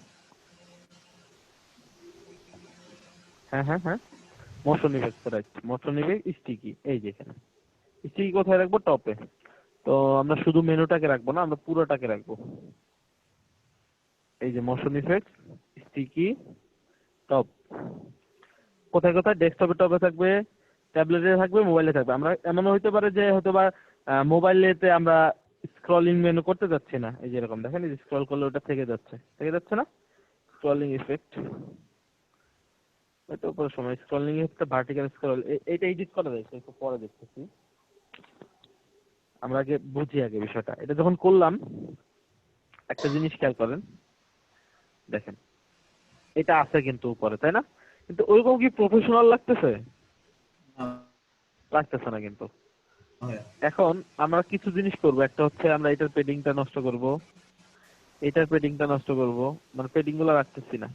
হ্যাঁ motion effect, right, motion effect sticky, এই যে এখানে স্টিকি কোথায় রাখবো? টপে। তো আমরা শুধু মেনুটাকে রাখবো না, আমরা পুরোটাকে রাখবো। এই যে মোশন ইফেক্ট স্টিকি টপ, কোথায় কোথায়? ডেস্কটপে টপে থাকবে, ট্যাবলেটে থাকবে, মোবাইলে থাকবে। আমরা এমন হইতে পারে যে হয়তো বা মোবাইলেতে আমরা স্ক্রলিং মেনু করতে যাচ্ছি না, এই যে এরকম দেখেন, এই যে স্ক্রল করলে ওটা থেকে যাচ্ছে না, স্ক্রলিং ইফেক্ট। এটা উপরে সময় স্ক্রলিং ইফেক্টটা ভার্টিক্যাল স্ক্রল, এইটা এডিট করা যায়, একটু পরে দেখতেছি। আমরা আগে বুঝি আগে বিষয়টা। এটা যখন করলাম, একটা জিনিস খেয়াল করেন, দেখেন এটা আছে কিন্তু উপরে, তাই না? কিন্তু ওইরকম কি প্রফেশনাল লাগতেছে? লাগতেছে না কিন্তু। এখন আমরা কিছু জিনিস করব, একটা হচ্ছে আমরা এটার পেডিংটা নষ্ট করব, এটার পেডিংটা নষ্ট করব, মানে পেডিং গুলো রাখতেছি না,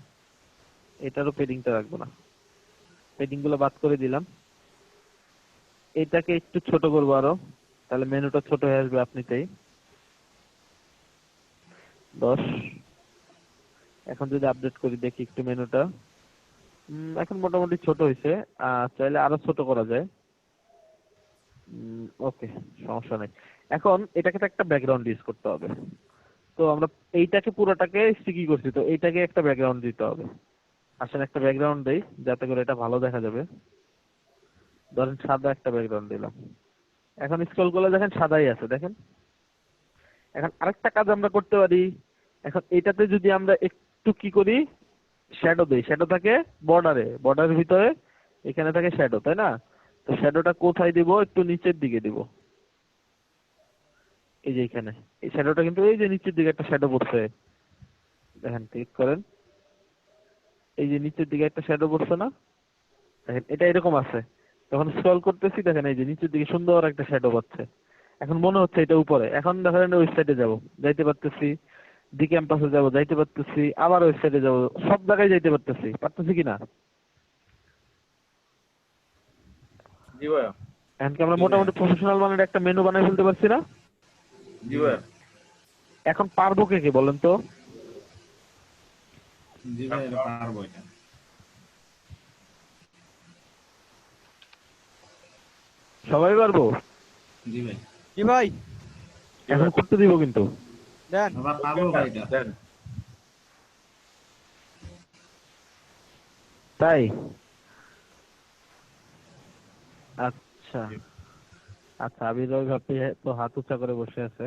এটারও পেডিংটা রাখবো না, পেডিং গুলো বাদ করে দিলাম। এটাকে একটু ছোট করবো আরো, তাহলে মেনুটা ছোট হয়ে আসবে আপনিতেই 10। এখন যদি আপডেট করি দেখি একটু মেনুটা, এখন মোটামুটি ছোট হয়েছে, চাইলে আরো ছোট করা যায়। ওকে, সমস্যা নেই। এখন এটাকে তো একটা ব্যাকগ্রাউন্ড ইউজ করতে হবে। তো আমরা এইটাকে পুরোটাকে স্টিকি করছি, তো এইটাকে একটা ব্যাকগ্রাউন্ড দিতে হবে। আসলে একটা ব্যাকগ্রাউন্ড দেই যাতে করে এটা ভালো দেখা যাবে। ধরেন সাদা একটা ব্যাকগ্রাউন্ড দিলাম, এখন স্ক্রল করলে দেখেন সাদাই আছে, দেখেন। এখন আরেকটা কাজ আমরা করতে পারি, এখন এটাতে যদি আমরা একটু কি করি, শ্যাডো দেই, শ্যাডো থাকে বর্ডারের ভিতরে, এখানে থাকে শ্যাডো, তাই না? তো শ্যাডোটা কোথায় দিব? একটু নিচের দিকে দিব, এই যে এখানে। এই শ্যাডোটা কিন্তু এই যে নিচের দিকে একটা শ্যাডো পড়ছে, দেখেন ক্লিক করেন, এই যে নিচের দিকে একটা শ্যাডো পড়ছে না, দেখেন এটা এরকম আছে। যখন স্ক্রল করতেছি দেখেন এই যে নিচের দিকে সুন্দর একটা শ্যাডো পাচ্ছে। এখন মনে হচ্ছে এটা উপরে, এখন দেখেন ওয়েবসাইটে যাব, যাইতে পারতেছি, ডি ক্যাম্পাসে যাব, যাইতে পারতেছি, আবার ওয়েবসাইটে যাব, সব জায়গায় যাইতে পারতেছি কিনা? জি ভাইয়া। এখন কি আমরা মোটামুটি প্রফেশনাল মানের একটা মেনু বানাই ফেলতে পারছি না? জি ভাইয়া। এখন পারবো কে কে বলেন তো? জি ভাই এটা পারবো এটা। সবাই পারবো? জি ভাই কি ভাই এখন করতে দিব কিন্তু। দেন আবার পারবো ভাই এটা। দেন। তাই? আচ্ছা আচ্ছা, আবির ওই ভাবতে তো হাত উঁচা করে বসে আছে।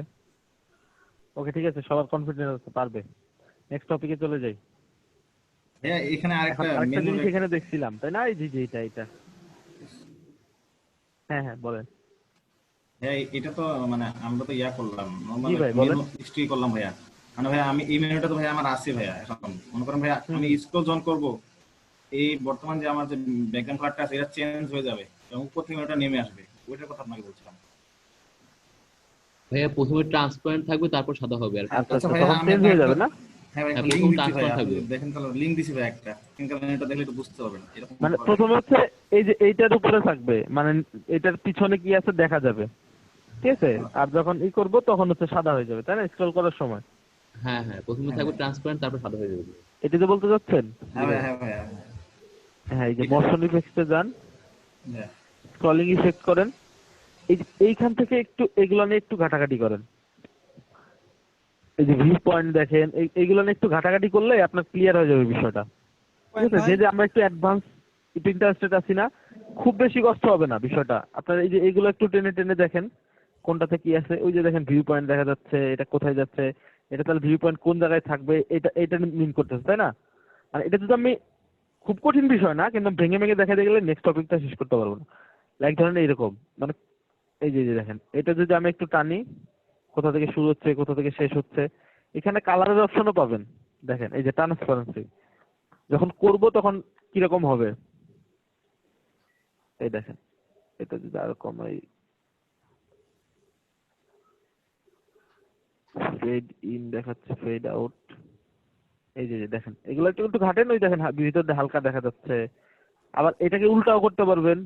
ওকে ঠিক আছে, সবার কনফিডেন্স আছে, পারবে। নেক্সট টপিকে চলে যাই। ভাইয়া এখানে এখন আরেকটা আরেকটা মেনু জিনিস এখানে দেখছিলাম, তাই না? এই যে এটা হ্যাঁ বলেন। হ্যাঁ এটা তো মানে আমরা তো ইয়া করলাম জি ভাই, বলেন। হিস্ট্রি করলাম ভাইয়া। মানে ভাইয়া আমি এই মেনুটা তো ভাইয়া আমার আছে ভাইয়া। এখন মনে করেন ভাইয়া আমি স্ক্রল জন করব, এই বর্তমান যে আমার যে ব্যাকগ্রাউন্ড কালারটা আছে এটা চেঞ্জ হয়ে যাবে এবং উপর থেকে ওটা নেমে আসবে, ওইটার কথা আপনাকে বলছিলাম। ভাইয়া প্রথমে ট্রান্সপারেন্ট থাকবে, তারপর সাদা হবে আর কি। আচ্ছা আচ্ছা আচ্ছা, ভাইয়া তখন আমি চেঞ্জ আপনার হয়ে একটা, যাবে না? হ্যাঁ ভাই হ্যাঁ, লিঙ্ক প্রথম দিচ্ছি ভাই, ট্রান্সপারেন্ট আপনি থাকবে। দেখেন তাহলে লিঙ্ক দিছি ভাই একটা, কিন্তু এটা দেখলে একটু বুঝতে পারবেন এরকম মানে করে। প্রথমে হচ্ছে এই যে এইটার উপরে থাকবে, মানে এটার পিছনে কি আছে দেখা যাবে, ঠিক আছে? আর যখন করব তখন হচ্ছে সাদা হয়ে যাবে, তাই না, স্ক্রল করার সময়? হ্যাঁ হ্যাঁ, প্রথমে হ্যাঁ থাকবে ভাই, ট্রান্সপারেন্ট, তারপর সাদা হয়ে যাবে। এটা যে বলতে যাচ্ছেন? হ্যাঁ ভাই, হ্যাঁ ভাই, হ্যাঁ। হ্যাঁ, এই যে এটা- মোশন ইফেক্টে যান, হ্যাঁ। স্ক্রলিং ইফেক্ট করেন, এইখান থেকে একটু এগুলো নিয়ে একটু ঘাটাঘাটি করেন। এই যে ভিউ পয়েন্ট দেখেন, এইগুলো নিয়ে একটু ঘাটাঘাটি করলে আপনার ক্লিয়ার হয়ে যাবে বিষয়টা, ঠিক আছে? যে আমরা একটু অ্যাডভান্স একটু ইন্টারেস্টেড আছি না, খুব বেশি কষ্ট হবে না বিষয়টা। আপনার এই যে এইগুলো একটু টেনে টেনে দেখেন কোনটাতে কি আছে। ওই যে দেখেন ভিউ পয়েন্ট দেখা যাচ্ছে, এটা কোথায় যাচ্ছে, এটা তাহলে ভিউ পয়েন্ট কোন জায়গায় থাকবে, এটা মিন করতেছে, তাই না? আর এটা যদি আমি, খুব কঠিন বিষয় না, কিন্তু ভেঙে ভেঙে দেখাতে গেলে নেক্সট টপিকটা শেষ করতে পারবো না। লাইক ধরেন এইরকম, মানে এই যে দেখেন, এটা যদি আমি একটু টানি, কোথা থেকে শুরু হচ্ছে কোথা থেকে শেষ হচ্ছে, এখানে কালারের অপশনও পাবেন। দেখেন এই যে ট্রান্সপারেন্সি, যখন করব তখন কিরকম হবে, এই দেখেন, এটা যদি আরো কমাই, ফেড ইন দেখাচ্ছে, ফেড আউট, এই যে দেখেন, এগুলো একটু একটু ঘাটেন, ওই দেখেন ভিতর দিয়ে হালকা দেখা যাচ্ছে। আবার এটাকে উল্টাও করতে পারবেন,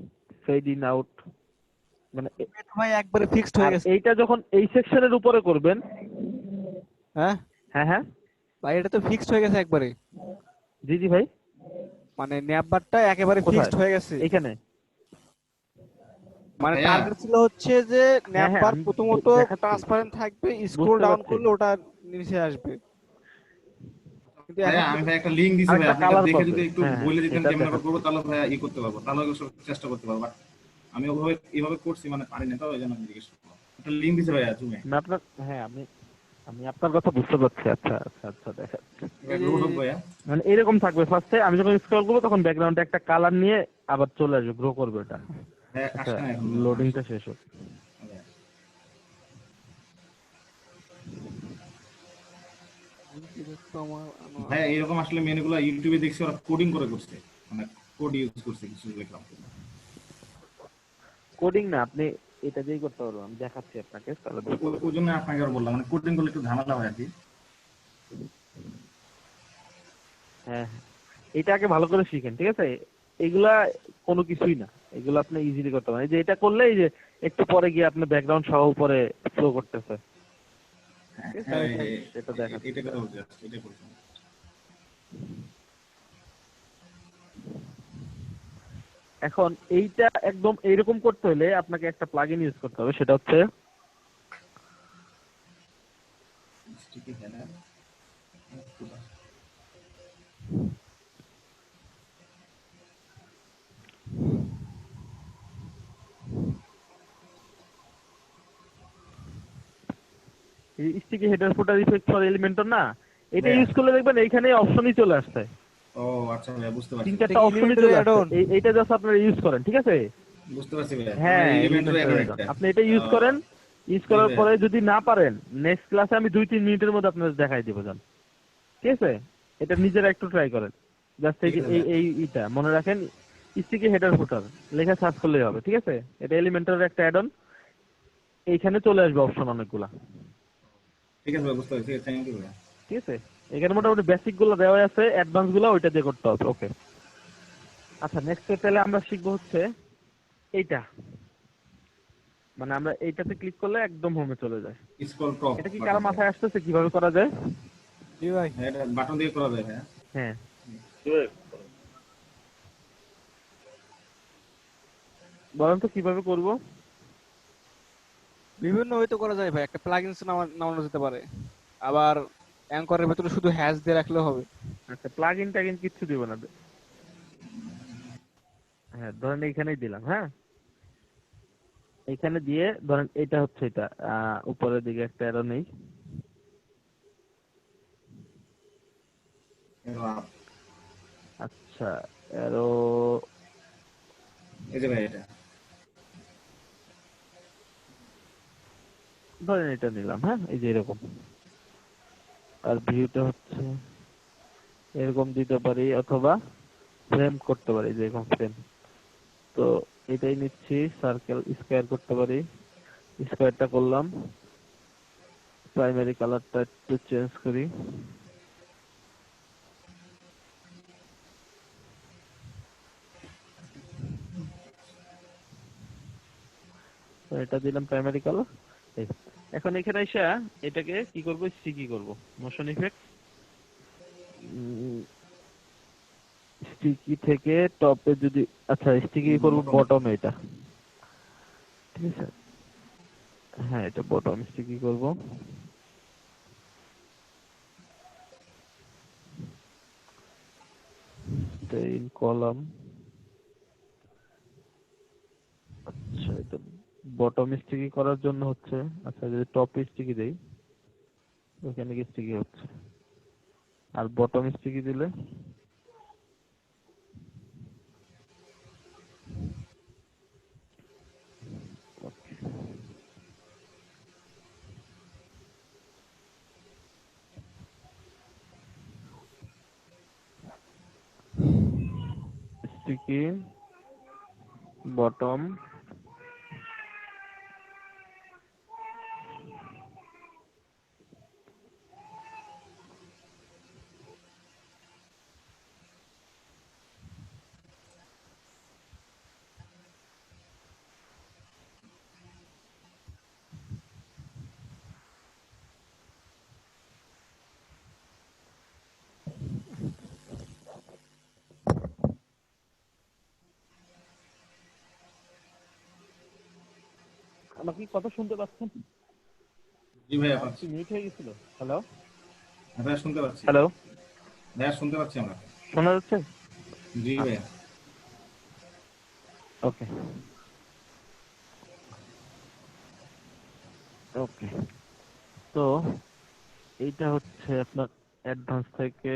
ফেড ইন আউট, মানে ভাই একবারে ফিক্সড হয়ে আর গেছে। এইটা যখন এই সেকশনের উপরে করবেন, হ্যাঁ হ্যাঁ হ্যাঁ, ভাই, এটা তো ফিক্সড হয়ে গেছে একবারে, জি জি ভাই, মানে ন্যাপবারটা একেবারে কোথায়? ফিক্সড হয়ে গেছে। এইখানে? মানে ভাইয়া, টার্গেট ছিল হচ্ছে যে হ্যাঁ হ্যাঁ, ন্যাপবার আমি প্রথমত দেখাচ্ছি, ট্রান্সপারেন্ট থাকবে, স্ক্রল বুঝতে ডাউন পারছি। করলে ওটা নিচে আসবে। কিন্তু ভাইয়া এখন আমি ভাই একটা লিঙ্ক দিছি ভাই, আরেকটা আপনি এটা কালার দেখে পাবে, যদি একটু হ্যাঁ হ্যাঁ, বলে দিতেন এটা কেমন করে দেখাচ্ছি। করবো, তাহলে ভাইয়া করতে পারবো, তাহলে অবশ্য চেষ্টা করতে পারবো। But আমি ওভাবে এইভাবে করছি, মানে পারি না, তো ওই জন্য আমি জিজ্ঞেস করলাম। একটা লিঙ্ক দিছে ভাইয়া জুমে, আমি আপনার, হ্যাঁ আমি আমি আপনার কথা বুঝতে পারছি। আচ্ছা আচ্ছা আচ্ছা, দেখাচ্ছি। এই গ্রো হোক ভাইয়া। মানে এরকম থাকবে, ফার্স্টে আমি যখন স্ক্রল করবো তখন ব্যাকগ্রাউন্ডে একটা কালার নিয়ে আবার চলে আসবে, গ্রো করবে এটা। হ্যাঁ আচ্ছা, আসছে না এখন। লোডিংটা শেষ হোক। ভাইয়া এরকম আসলে মেনুগুলো ইউটিউবে দেখছি ওরা কোডিং করে করছে, মানে কোড ইউজ করছে কিছু লিখলাম। কোডিং না, আপনি এটা দিয়েই করতে পারবেন, আমি দেখাচ্ছি আপনাকে তাহলে বুঝতে পারবেন। ওই জন্য আপনাকে আর বললাম, মানে কোডিং করলে একটু ঝামেলা হয় আর কি। হ্যাঁ হ্যাঁ, এটা আগে ভালো করে শিখেন, ঠিক আছে? এগুলা কোনো কিছুই না, এগুলো আপনি ইজিলি করতে পারেন। এই যে এটা করলে, এই যে একটু পরে গিয়ে আপনি ব্যাকগ্রাউন্ড সহ উপরে ফ্লো করতেছে, ঠিক আছে? এটা দেখাচ্ছি। এটা কথা বলছি, এটা করছি। এখন এইটা একদম এইরকম করতে হলে আপনাকে একটা প্লাগইন ইউজ করতে হবে, সেটা হচ্ছে Sticky header. Sticky header footer effect for Elementor না, এটা হ্যাঁ। ইউজ করলে দেখবেন এইখানে অপশনই চলে আসছে, ও আচ্ছা ভাইয়া, বুঝতে পারছি, 3-4টা অপশনই Elementor চলে add-on? আসছে। এইটা জাস্ট আপনারা ইউজ করেন, ঠিক আছে? বুঝতে পারছি ভাইয়া। হ্যাঁ, এলিমেন্টর Elementor অ্যাড add-on। একটা। আপনি এটা ইউজ করেন, ইউজ করার ঠিক পরে আছে। যদি না পারেন, নেক্সট ক্লাসে আমি 2-3 মিনিটের মধ্যে আপনাদের দেখাই দেবো, জান, ঠিক আছে? এটা নিজেরা একটু ট্রাই করেন, জাস্ট এই যে ঠিক আছে। এইটা মনে রাখেন, স্টিকি হেডার ফুটার লেখা সার্চ করলেই হবে, ঠিক আছে? এটা এলিমেন্টরের একটা অ্যাড অন, এইখানে চলে আসবে অপশন অনেকগুলা, ঠিক আছে ভাই, বুঝতে পারছি, থ্যাংক ইউ ভাইয়া। ঠিক আছে? এখানে মোটামুটি বেসিক গুলো দেওয়া আছে, অ্যাডভান্স গুলো ওইটা দিয়ে করতে হবে। ওকে, আচ্ছা, নেক্সট তাহলে আমরা শিখবো হচ্ছে এইটা, মানে আমরা এইটাতে ক্লিক করলে একদম হোমে চলে যায়। Scroll top. এটা কি কারো মাথায় আসতেছে কিভাবে করা যায়? জি ভাই, এটা বাটন দিয়ে করা যায় হ্যাঁ। হ্যাঁ, বলেন তো কিভাবে করব? বিভিন্ন ওয়েতে করা যায় ভাই। একটা প্লাগইনস নামানো যেতে পারে, আবার অ্যাঙ্করের ভেতরে শুধু হ্যাশ দিয়ে রাখলেও হবে। আচ্ছা, প্লাগ ইন ট্যাগিন কিচ্ছু দিব না। হ্যাঁ, ধরেন এইখানেই দিলাম, হ্যাঁ, এইখানে দিয়ে ধরেন এটা হচ্ছে, এটা উপরের দিকে একটা অ্যারো নেই, আচ্ছা, অ্যারো, এই যে ভাই এটা। ধরেন এটা নিলাম, হ্যাঁ, এই যে এরকম। আর ভিউটা হচ্ছে এরকম দিতে পারি, অথবা ফ্রেম করতে পারি, যে এরকম ফ্রেম। তো এটাই নিচ্ছি, সার্কেল স্কয়ার করতে পারি, স্কয়ারটা করলাম, প্রাইমারি কালারটা একটু চেঞ্জ করি। তো এটা দিলাম প্রাইমারি কালার। এখন এখানে এসে এটাকে কি করব, স্টিকি করব। মোশন ইফেক্ট, স্টিকি থেকে টপে যদি, আচ্ছা স্টিকি করব বটমে, এটা ঠিক আছে। হ্যাঁ, এটা বটম স্টিকি করব। ইন কলাম, আচ্ছা এটা বটম স্টিকি করার জন্য হচ্ছে, আচ্ছা যদি টপ স্টিকি দেই ওখানে কি স্টিকি হচ্ছে, আর বটম স্টিকি দিলে স্টিকি বটম, আমাকে কি কথা শুনতে পাচ্ছেন? জি ভাইয়া পাচ্ছি। মিউট হয়ে গেছিল। হ্যালো ভাইয়া শুনতে পাচ্ছি। হ্যালো, ভাইয়া শুনতে পাচ্ছি আমরা। শোনা যাচ্ছে? জি ভাইয়া। ওকে ওকে, তো এইটা হচ্ছে আপনার অ্যাডভান্স থেকে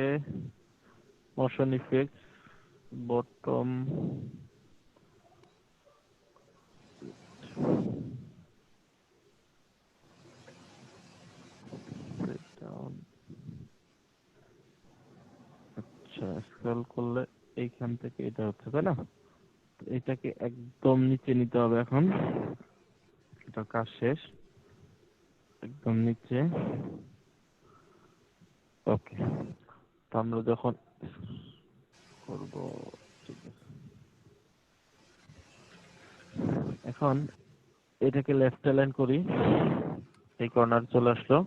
মোশন ইফেক্টস, বটম, আচ্ছা স্ক্রল করলে এইখান থেকে এটা হচ্ছে, তাই না? তো এটাকে একদম নিচে নিতে হবে এখন, এটা কাজ শেষ, একদম নিচে। ওকে, তো আমরা যখন করব, ঠিক আছে, এখন এটাকে লেফট অ্যালাইন করি, এই কর্নার চলে আসলো,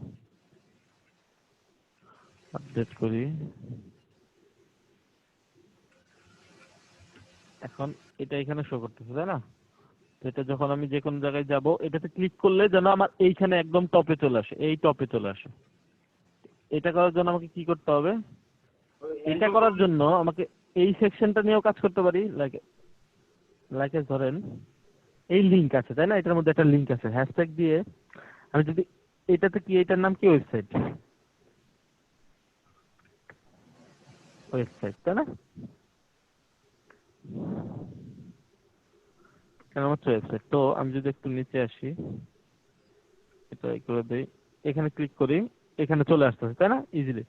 আপডেট করি। এখন এটা এখানে শো করতেছে, তাই না? তো এটা যখন আমি যে কোনো জায়গায় যাব, এটাতে ক্লিক করলে যেন আমার এইখানে একদম টপে চলে আসে, এই টপে চলে আসে। এটা করার জন্য আমাকে কি করতে হবে? এটা করার জন্য আমাকে এই সেকশনটা নিয়েও কাজ করতে পারি। লাইক ধরেন এই লিংক আছে, তাই না? এটার মধ্যে একটা লিংক আছে, হ্যাশট্যাগ দিয়ে আমি যদি এটাতে কি, এটার নাম কি, ওয়েবসাইট, ওয়েবসাইট, তাই না? কেন হচ্ছে ওয়েবসাইট? তো আমি যদি একটু নিচে আসি, এটা করে দেই, এখানে ক্লিক করি, এখানে চলে আসতেছে, তাই না? ইজিলি।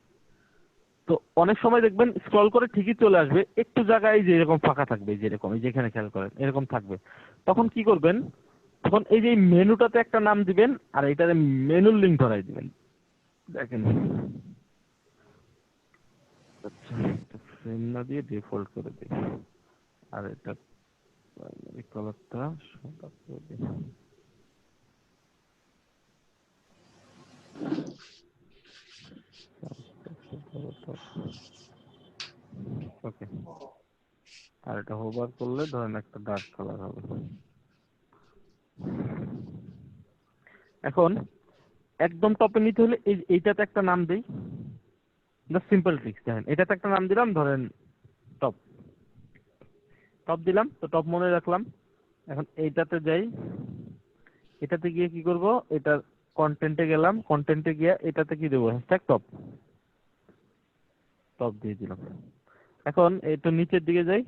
তো অনেক সময় দেখবেন স্ক্রল করে ঠিকই চলে আসবে, একটু জায়গায় যে এরকম ফাঁকা থাকবে, যেরকম এই যেখানে খেয়াল করেন এরকম থাকবে। তখন কি করবেন? তখন এই যে মেনুটাতে একটা নাম দিবেন, আর এটাতে মেনুর লিংক ধরাই দিবেন। দেখেন, আচ্ছা এটা ফ্রেম না দিয়ে ডিফল্ট করে দিই, আর এটা প্রাইমারি কালারটা সাদা করে দিই। ওকে, আর এটা হোভার করলে ধরেন একটা ডার্ক কালার হবে। এখন একদম টপে নিতে হলে এইটাতে একটা নাম দেই, জাস্ট সিম্পল ট্রিক্স। দেখেন এটাতে একটা নাম দিলাম, ধরেন টপ, টপ দিলাম, তো টপ মনে রাখলাম। এখন এইটাতে যাই, এটাতে গিয়ে কি করব, এটার কন্টেন্টে গেলাম, কন্টেন্টে গিয়ে এটাতে কি দেবো, হ্যাশট্যাগ টপ, টপ দিয়ে দিলাম। এখন একটু নিচের দিকে যাই,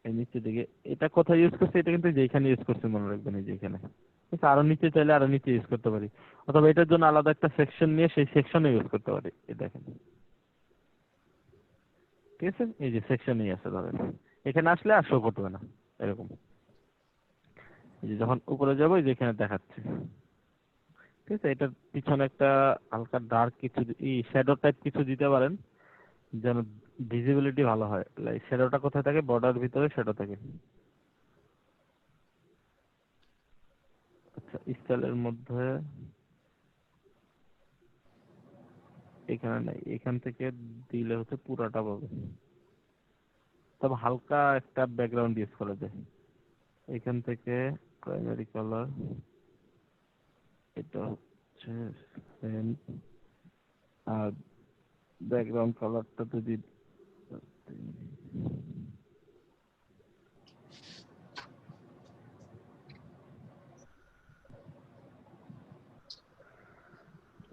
এই নিচের দিকে এটা কোথায় ইউজ করছে, এটা কিন্তু যেখানে ইউজ করছে মনে রাখবেন, এই যেখানে। ঠিক আছে, আরো নিচে চাইলে আরো নিচে ইউজ করতে পারি, অথবা এটার জন্য আলাদা একটা সেকশন নিয়ে সেই সেকশনে ইউজ করতে পারি। এই দেখেন, ঠিক আছে, এই যে সেকশনেই আছে, ধরেন এখানে আসলে আর শো করবে না, এরকম। এই যে যখন উপরে যাবো, এই যে এখানে দেখাচ্ছে, ঠিক আছে, এটার পিছনে একটা হালকা ডার্ক কিছু শ্যাডো টাইপ কিছু দিতে পারেন যেন ভিজিবিলিটি ভালো হয়। লাইক শ্যাডোটা কোথায় থাকে? বর্ডার ভিতরে শ্যাডো থাকে। আচ্ছা, স্টাইলের মধ্যে এখানে নাই, এখান থেকে দিলে হচ্ছে পুরাটা পাবে। তবে হালকা একটা ব্যাকগ্রাউন্ড ইউজ করা যায়। এখান থেকে প্রাইমারি কালার, এটা হচ্ছে same, আর ব্যাকগ্রাউন্ড কালারটা যদি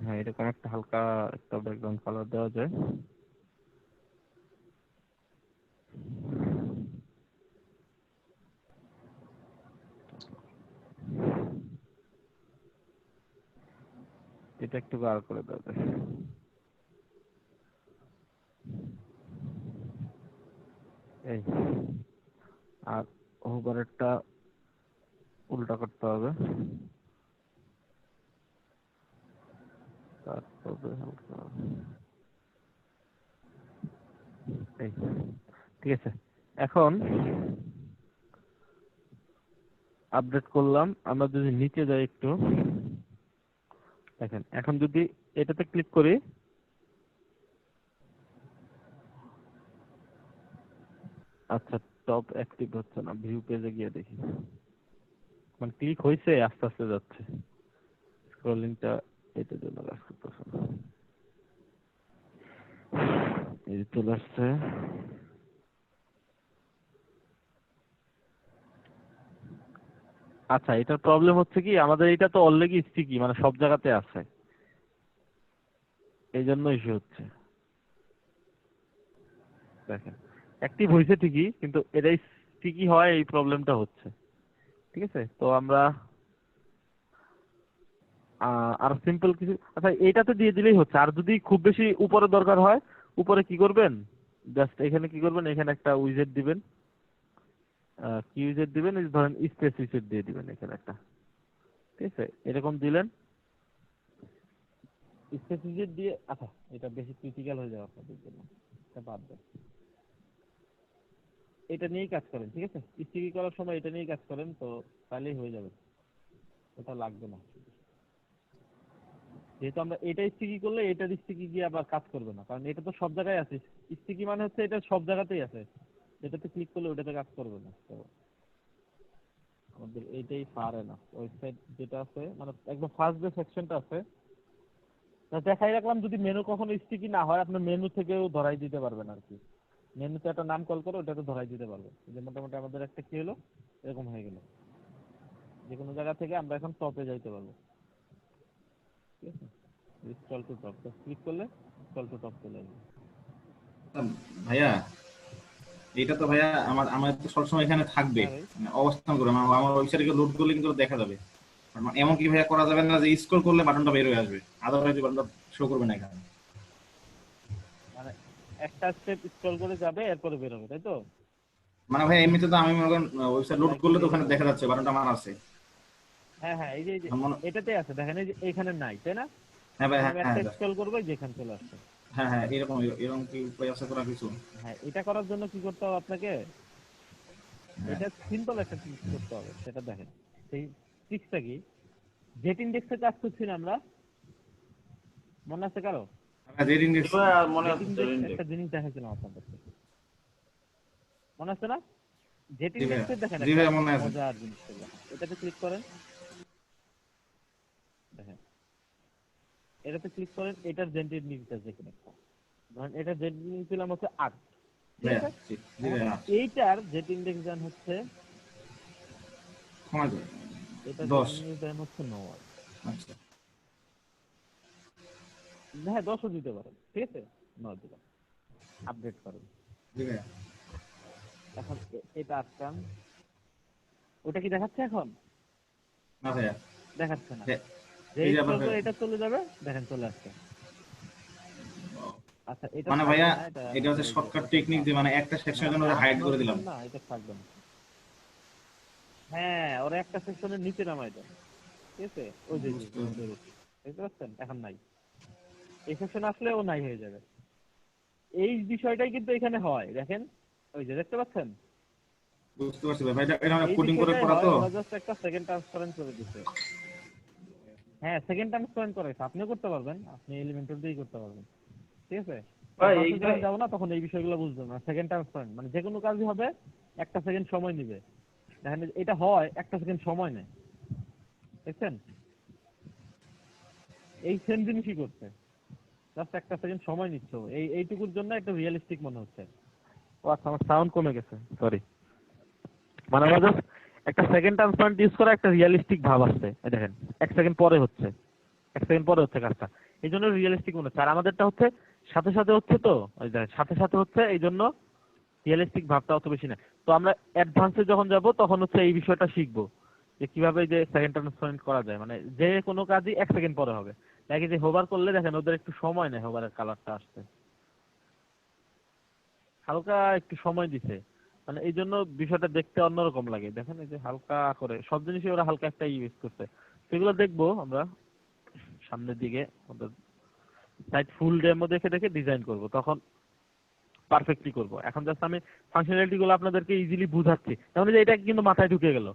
হ্যাঁ এরকম একটা হালকা একটা ব্যাকগ্রাউন্ড কালার দেওয়া যায়। এটা একটু গাঢ় করে দেওয়া যায়। এই, আর ওভারেরটা উল্টা করতে হবে, তারপরে হালকা এই, ঠিক আছে। এখন আপডেট করলাম। আমরা যদি নিচে যাই একটু দেখেন, এখন যদি এটাতে ক্লিক করি, আচ্ছা টপ অ্যাক্টিভ হচ্ছে না, ভিউ পেজে গিয়ে দেখি। মানে ক্লিক হয়েছে, আস্তে আস্তে যাচ্ছে, স্ক্রলিংটা এটার জন্য কাজ করতেছে না। এই যে চলে আসছে। আচ্ছা, এটার প্রবলেম হচ্ছে কি, আমাদের এটা তো অলরেডি স্টিকি, মানে সব জায়গাতে আছে, এই জন্য ইস্যু হচ্ছে। দেখেন অ্যাক্টিভ হয়েছে ঠিকই, কিন্তু এটাই স্টিকি হয়, এই প্রবলেমটা হচ্ছে। ঠিক আছে, তো আমরা আর সিম্পল কিছু, আচ্ছা এইটাতে দিয়ে দিলেই হচ্ছে। আর যদি খুব বেশি উপরে দরকার হয়, উপরে কি করবেন, জাস্ট এখানে কি করবেন, এখানে একটা উইজেট দিবেন। কি উইজেট দিবেন, এই যে ধরেন স্পেস উইজেট দিয়ে দিবেন এখানে একটা। ঠিক আছে, এরকম দিলেন স্পেস উইজেট দিয়ে। আচ্ছা এটা বেশি ক্রিটিক্যাল হয়ে যাবে আপনাদের জন্য, এটা বাদ দেন। এটা নিয়েই কাজ করেন, ঠিক আছে, স্টিকি করার সময় এটা নিয়েই কাজ করেন, তো তাহলেই হয়ে যাবে, ওটা লাগবে না। যেহেতু আমরা এটা স্টিকি করলে এটার স্টিকি গিয়ে আবার কাজ করবে না, কারণ এটা তো সব জায়গায় আছে। স্টিকি মানে হচ্ছে এটা সব জায়গাতেই আছে, এটাতে ক্লিক করলে ওটাতে কাজ করবে না। তো আমাদের এইটাই পারে না। ওয়েবসাইট যেটা আছে, মানে একদম ফার্স্ট যে সেকশনটা আছে, তা দেখাই রাখলাম, যদি মেনু কখনো স্টিকি না হয়, আপনি মেনু থেকেও ধরাই দিতে পারবেন আর কি। মেনুতে একটা নাম কল করে ওটাতে ধরাই দিতে পারবেন। যে মোটামুটি আমাদের একটা কি হলো, এরকম হয়ে গেল। যে কোনো জায়গা থেকে আমরা এখন টপে যাইতে পারবো। ঠিক আছে, স্ক্রল টু টপ, ক্লিক করলে স্ক্রল টু টপ চলে আসবে। ভাইয়া এটা তো ভাইয়া আমার আমার তো সবসময় এখানে থাকবে, হ্যাঁ ভাই, মানে অবস্থান করে আমার আমার ওয়েবসাইটে লোড করলে কিন্তু দেখা যাবে। মানে এমন কি ভাইয়া করা যাবে না যে স্ক্রল করলে বাটনটা বের হয়ে আসবে, আদারওয়াইজ বাটনটা শো করবে না এখানে? মানে একটা স্টেপ স্ক্রল করে যাবে, এরপরে বের হবে, তাই তো? মানে ভাই এমনিতে তো আমি মনে করেন ওয়েবসাইট লোড লাইক করলে তো দিয়ে ওখানে দেবো। দেখা যাচ্ছে বাটনটা আমার আছে। হ্যাঁ হ্যাঁ, এই যে মনে- এটাতে আছে, দেখেন এই যে এইখানে নাই, তাই না? হ্যাঁ ভাই, এখন হ্যাঁ আমি হ্যাঁ একটা স্ক্রল করবো, যেখানে চলে আসছে। হ্যাঁ হ্যাঁ, এরকম এরকম কি উপায় আছে করা কিছু? হ্যাঁ, এটা করার জন্য কি করতে হবে আপনাকে? হ্যাঁ এটা সিম্পল একটা ট্রিক্স করতে হবে, সেটা দেখেন। সেই ট্রিক্সটা কি, জেট ইন্ডেক্সে কাজ করছি না আমরা, মনে আছে কারো? Z index. এবার মনে জেট আছে ইন্ডেক্স চলেন একটা জিনিস দেখাচ্ছিলাম আপনাদেরকে, মনে আছে না? জেট জি ভাইয়া, ইন্ডেক্সে দেখেন জি একটা ভাইয়া মনে আছে। মজার জিনিস করলাম। এটাতে ক্লিক করেন, দেখেন এটাতে ক্লিক করেন, এটার জেট ইন্ডেক্স যেখানে, ধরেন এটার জেট ইন্ডেক্স দিলাম হচ্ছে 8, ঠিক ভাইয়া আছে? জি জি এখন ভাইয়া, এইটার জেট ইন্ডেক্স দেন হচ্ছে, ক্ষমা করবেন, এটার জেট 10। ইন্ডেক্স দেন হচ্ছে 9। আচ্ছা হ্যাঁ 10ও দিতে পারেন, ঠিক আছে, 9 দিলাম, আপডেট করেন। জি ভাইয়া। এখন এটা আটকান, ওটা কি দেখাচ্ছে এখন? না ভাইয়া, দেখাচ্ছে না। হ্যাঁ, যে এই যে আবার স্ক্রল করে এটা চলে যাবে, দেখেন চলে আসছে। আচ্ছা এটা মানে থাকবে ভাইয়া না, এটা হচ্ছে শর্টকাট টেকনিক যে মানে একটা সেকশনের জন্য হাইড করে দিলাম। না এটা থাকবে না। হ্যাঁ, ওরা একটা সেকশনের নিচে নামাই দেয়, ঠিক আছে, ওই যে বুঝতে ওদের উপর। বুঝতে পারছেন? এখন নাই, এই সেকশন আসলে ও নাই হয়ে যাবে। এই বিষয়টাই কিন্তু এখানে হয়, দেখেন ওই যে দেখতে পাচ্ছেন, বুঝতে পারছি ভাই, এটা এই কোডিং করে বিষয়টাই করা হয়। তো। ওরা জাস্ট একটা সেকেন্ড ট্রান্সপারেন্ট করে দিচ্ছে। হ্যাঁ, সেকেন্ড ট্রান্সপারেন্ট করেছে, আপনিও করতে পারবেন, আপনি এলিমেন্টর দিয়েই করতে পারবেন, ঠিক আছে? ভাই অ্যাডভান্সে এইখানে যখন যাবো না তখন এই বিষয়গুলো বুঝবেন না। সেকেন্ড ট্রান্সপারেন্ট মানে যে কোনো কাজই হবে একটা সেকেন্ড সময় নিবে। দেখেন এটা হয় একটা সেকেন্ড সময় নেয়, দেখছেন? এই সেম জিনিসই করছে, জাস্ট একটা সেকেন্ড সময় নিচ্ছে। এইটুকুর জন্য একটা রিয়েলিস্টিক মনে হচ্ছে। ও আচ্ছা, আমার সাউন্ড কমে গেছে, সরি। মানে আমরা জাস্ট একটা সেকেন্ড ট্রান্সপারেন্ট ইউজ করা একটা রিয়েলিস্টিক ভাব আসছে। এই দেখেন এক সেকেন্ড পরে হচ্ছে, এক সেকেন্ড পরে হচ্ছে কাজটা, এই জন্য রিয়েলিস্টিক মনে হচ্ছে। আর আমাদেরটা হচ্ছে সাথে সাথে হচ্ছে, তো ওই দেখেন সাথে সাথে হচ্ছে, এই জন্য রিয়েলিস্টিক ভাবটা অত বেশি না। তো আমরা অ্যাডভান্সে যখন যাব তখন হচ্ছে এই বিষয়টা শিখবো যে কিভাবে যে সেকেন্ড ট্রান্সপারেন্ট করা যায়, মানে যে কোনো কাজই এক সেকেন্ড পরে হবে। দেখে যে হোভার করলে দেখেন ওদের একটু সময় নেয় হোভারের কালারটা আসতে, হালকা একটু সময় দিছে, মানে এই জন্য বিষয়টা দেখতে অন্যরকম লাগে। দেখেন এই যে হালকা করে সব জিনিসই ওরা হালকা একটা ইউজ করছে, সেগুলো দেখবো আমরা সামনের দিকে। ওদের সাইট ফুল ডেমো দেখে দেখে ডিজাইন করব, তখন পারফেক্টলি করব। এখন জাস্ট আমি ফাংশনালিটি গুলো আপনাদেরকে ইজিলি বুঝাচ্ছি, তাহলে যে এটা কিন্তু মাথায় ঢুকে গেল।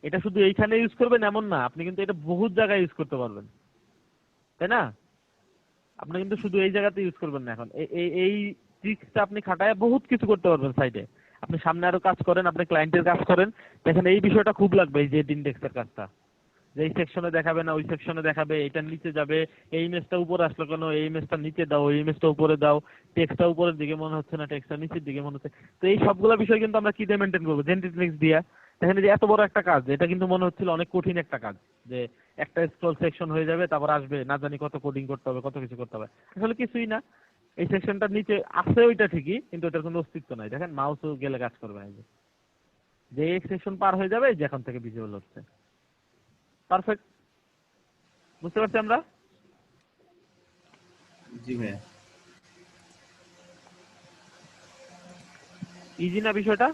এটা শুধু এইখানে ইউজ করবেন এমন না, আপনি কিন্তু এটা বহুত জায়গায় ইউজ করতে পারবেন, তাই না? আপনি কিন্তু শুধু এই জায়গাতে ইউজ করবেন না। এখন এই ট্রিক্সটা আপনি খাটায় বহুত কিছু করতে পারবেন সাইডে। আপনি সামনে আরো কাজ করেন, আপনি ক্লায়েন্টের কাজ করেন, দেখেন এই বিষয়টা খুব লাগবে, এই যে ইন্ডেক্সের কাজটা, যে এই সেকশনে দেখাবে না ওই সেকশনে দেখাবে, এটার নিচে যাবে, এই ইমেজটা উপরে আসলো কেন, এই ইমেজটা নিচে দাও, এই ইমেজটা উপরে দাও, টেক্সটটা উপরের দিকে মনে হচ্ছে না, টেক্সটটা নিচের দিকে মনে হচ্ছে। তো এই সবগুলো বিষয় কিন্তু আমরা কি দিয়ে মেনটেন করবো? জেন্টিট্রিক্স দিয়া। দেখেন যে এত বড় একটা কাজ, এটা কিন্তু মনে হচ্ছিল অনেক কঠিন একটা কাজ, যে একটা স্ক্রল সেকশন হয়ে যাবে, তারপর আসবে না জানি কত কোডিং করতে হবে, কত কিছু করতে হবে। আসলে কিছুই না, এই সেকশনটার নিচে আছে ওইটা ঠিকই, কিন্তু এটার কোনো অস্তিত্ব নাই। দেখেন মাউসও গেলে কাজ করবে না, যে এই সেকশন পার হয়ে যাবে, যে এখন থেকে ভিজুয়াল হচ্ছে পারফেক্ট। বুঝতে পারছি আমরা? জি ভাইয়া। ইজি না বিষয়টা?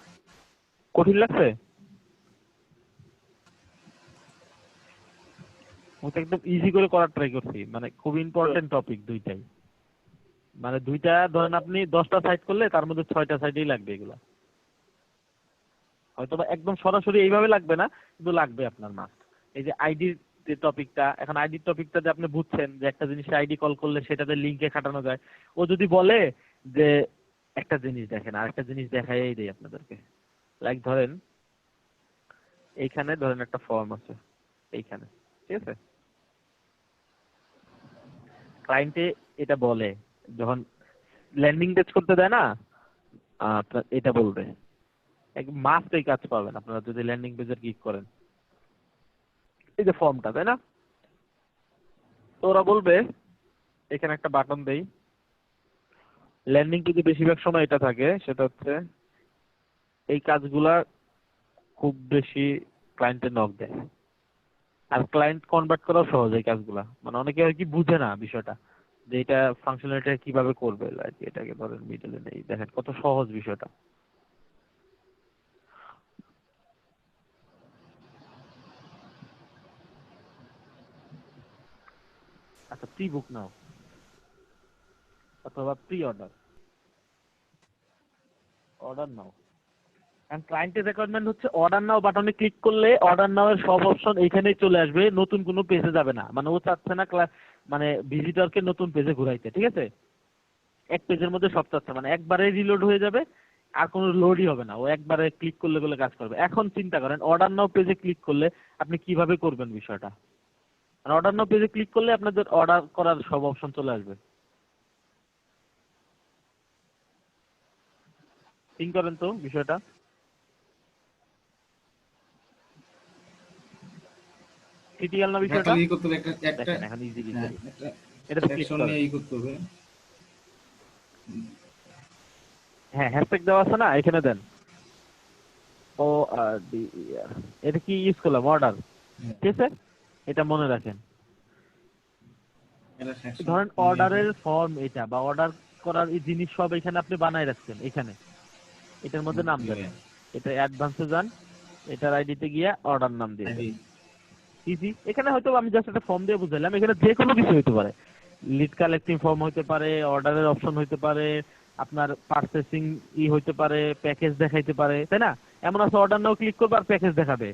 কঠিন লাগছে? ওটা একদম ইজি করে করার ট্রাই করছি, মানে খুব ইম্পর্টেন্ট টপিক দুইটাই। মানে দুইটা ধরেন আপনি 10টা সাইট করলে তার মধ্যে 6টা সাইটেই লাগবে এগুলা। হয়তো বা একদম সরাসরি এইভাবে লাগবে না, কিন্তু লাগবে আপনার মাস্ট। এই যে আইডির যে টপিকটা, এখন আইডির টপিকটা যে আপনি বুঝছেন যে একটা জিনিসে আইডি কল করলে সেটাতে লিঙ্কে খাটানো যায়। ও যদি বলে যে একটা জিনিস দেখেন, আরেকটা জিনিস দেখাই দেই আপনাদেরকে। লাইক ধরেন এইখানে ধরেন একটা ফর্ম আছে এইখানে, ঠিক আছে? ক্লায়েন্টে এটা বলে যখন ল্যান্ডিং পেজ করতে দেয় না, আপনার এটা বলবে মাস্ট এই কাজ পাবেন আপনারা যদি ল্যান্ডিং পেজের ক্লিক করেন, এই যে ফর্মটা, তাই না? তো ওরা বলবে এখানে একটা বাটন দেই, ল্যান্ডিং পেজে বেশিরভাগ সময় এটা থাকে, সেটা হচ্ছে এই কাজগুলা খুব বেশি ক্লায়েন্টে নক দেয়। আর ক্লায়েন্ট কনভার্ট করাও সহজ এই কাজগুলা, মানে অনেকে আর কি বুঝে না বিষয়টা যে এটা ফাংশনালিটি কিভাবে করবে। লাইক এটাকে ধরেন মিডলে নেই, দেখেন কত সহজ বিষয়টা। আচ্ছা, প্রি বুক নাও অথবা প্রি অর্ডার, অর্ডার নাও। কারণ ক্লায়েন্টের রিকোয়ারমেন্ট হচ্ছে অর্ডার নাও বাটনে ক্লিক করলে অর্ডার নাও এর সব অপশন এইখানেই চলে আসবে, নতুন কোনো পেজে যাবে না। মানে ও চাচ্ছে না মানে ভিজিটরকে নতুন পেজে ঘুরাইতে, ঠিক আছে? এক পেজের মধ্যে সব চাচ্ছে, মানে একবারে রিলোড হয়ে যাবে, আর কোনো লোডই হবে না, ও একবারে ক্লিক করলে বলে কাজ করবে। এখন চিন্তা করেন অর্ডার নাও পেজে ক্লিক করলে আপনি কিভাবে করবেন বিষয়টা। অর্ডার নাও পেজে ক্লিক করলে আপনাদের অর্ডার করার সব অপশন চলে আসবে। থিঙ্ক করেন তো বিষয়টা। ক্রিটিক্যাল না বিষয়টা? তাহলে এই করতে হবে একটা দেখেন এখন ইজিলি হ্যাঁ, করি, একটা এটা ক্লিক সেকশন করেন। নিয়ে এই করতে হবে। হ্যাঁ, হ্যাশট্যাগ দেওয়া আছে না, এখানে দেন ও ডি, এটা কি ইউজ করলাম? অর্ডার, ঠিক আছে? এটা মনে রাখেন। এটা সেকশন ধরেন অর্ডারের ফর্ম এটা, বা অর্ডার করার এই জিনিস সব এখানে আপনি বানাই রাখছেন, এখানে এটার মধ্যে নাম দেন। এটা অ্যাডভান্সে যান, এটার আইডিতে গিয়ে অর্ডার নাম দিয়ে দেন। ইজি। এখানে হয়তো আমি জাস্ট একটা ফর্ম দিয়ে বুঝাইলাম, এখানে যে কোনো কিছু হতে পারে, লিড কালেক্টিং ফর্ম হতে পারে, অর্ডারের অপশন হতে পারে, আপনার পারচেসিং হতে পারে, প্যাকেজ দেখাইতে পারে, তাই না? এমন আছে অর্ডার নাও ক্লিক করবে আর প্যাকেজ দেখাবে,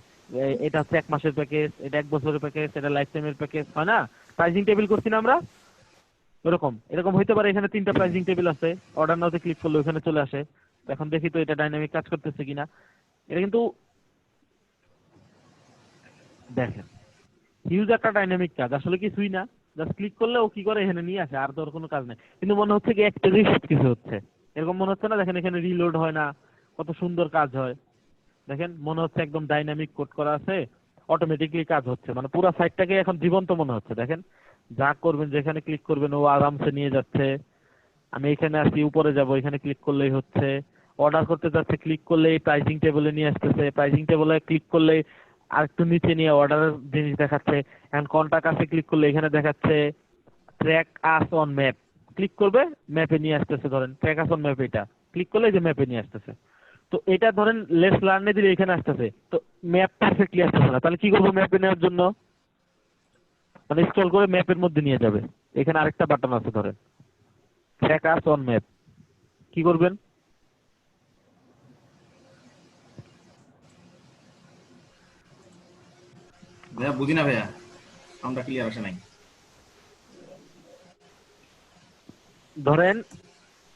এটা হচ্ছে 1 মাসের প্যাকেজ, এটা 1 বছরের প্যাকেজ, এটা লাইফ টাইমের প্যাকেজ, হয় না? প্রাইজিং টেবিল করছি না আমরা, এরকম হইতে পারে। এখানে 3টা প্রাইজিং টেবিল আছে, অর্ডার নাওতে ক্লিক করলে ওখানে চলে আসে। এখন দেখি তো এটা ডাইনামিক কাজ করতেছে কিনা। এটা কিন্তু দেখেন হিউজ একটা ডাইনামিক কাজ, আসলে কিছুই না, জাস্ট ক্লিক করলে ও কি করে এখানে নিয়ে আসে, আর তো ওর কোনো কাজ নেই। কিন্তু মনে হচ্ছে কি এক পেজেই সব কিছু হচ্ছে, এরকম মনে হচ্ছে না? দেখেন এখানে রিলোড হয় না, কত সুন্দর কাজ হয়। দেখেন মনে হচ্ছে একদম ডাইনামিক কোড করা আছে, অটোমেটিকলি কাজ হচ্ছে, মানে পুরো সাইটটাকে এখন জীবন্ত মনে হচ্ছে। দেখেন যা করবেন, যেখানে ক্লিক করবেন ও আরামসে নিয়ে যাচ্ছে। আমি এখানে আসি, উপরে যাব, এখানে ক্লিক করলেই হচ্ছে। অর্ডার করতে যাচ্ছে, ক্লিক করলেই প্রাইজিং টেবিলে নিয়ে আসতেছে, প্রাইজিং টেবিলে ক্লিক করলেই আর একটু নিচে নিয়ে অর্ডারের জিনিস দেখাচ্ছে। এখন কন্টাক্ট আছে, ক্লিক করলে এখানে দেখাচ্ছে track us on map, click করবে ম্যাপে নিয়ে আসতেছে। ধরেন ট্র্যাক আস অন ম্যাপ, এটা ক্লিক করলে যে ম্যাপে নিয়ে আসতেছে। তো এটা ধরেন লেটস লার্নে দিলে এখানে আসতেছে, তো ম্যাপ পারফেক্টলি আসতেছে না, তাহলে কি করবো ম্যাপে নেওয়ার জন্য? মানে স্ক্রল করে ম্যাপের মধ্যে নিয়ে যাবে। এখানে আরেকটা বাটন আছে, ধরেন ট্র্যাক আস অন ম্যাপ, কি করবেন? ভাইয়া বুঝি না ভাইয়া, আমরা ক্লিয়ার আসে নাই। ধরেন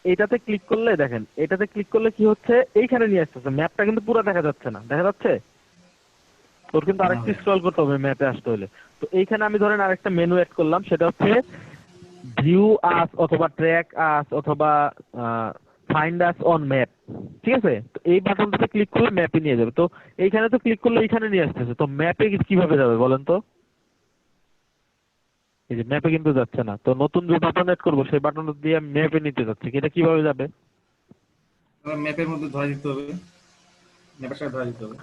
এটাতে ক্লিক করলে, দেখেন এটাতে ক্লিক করলে কি হচ্ছে, এইখানে নিয়ে আসতেছে, ম্যাপটা কিন্তু পুরো দেখা যাচ্ছে না, দেখা যাচ্ছে? তোর কিন্তু আরেকটু স্ক্রল করতে হবে ম্যাপে আসতে হলে। তো এইখানে আমি ধরেন আরেকটা মেনু অ্যাড করলাম, সেটা হচ্ছে ভিউ আস অথবা ট্র্যাক আস অথবা ফাইন্ড আস অন ম্যাপ, ঠিক আছে? তো এই বাটনটাতে ক্লিক করলে ম্যাপে নিয়ে যাবে। তো এইখানে তো ক্লিক করলে এইখানে নিয়ে আসতেছে, তো ম্যাপে কিভাবে যাবে বলেন তো? এই যে ম্যাপে কিন্তু যাচ্ছে না। তো নতুন যে বাটন অ্যাড করবো সেই বাটনটা দিয়ে ম্যাপে নিতে যাচ্ছে, এটা কিভাবে যাবে? ম্যাপের মধ্যে ধরা দিতে হবে, ম্যাপের সাথে ধরা দিতে হবে।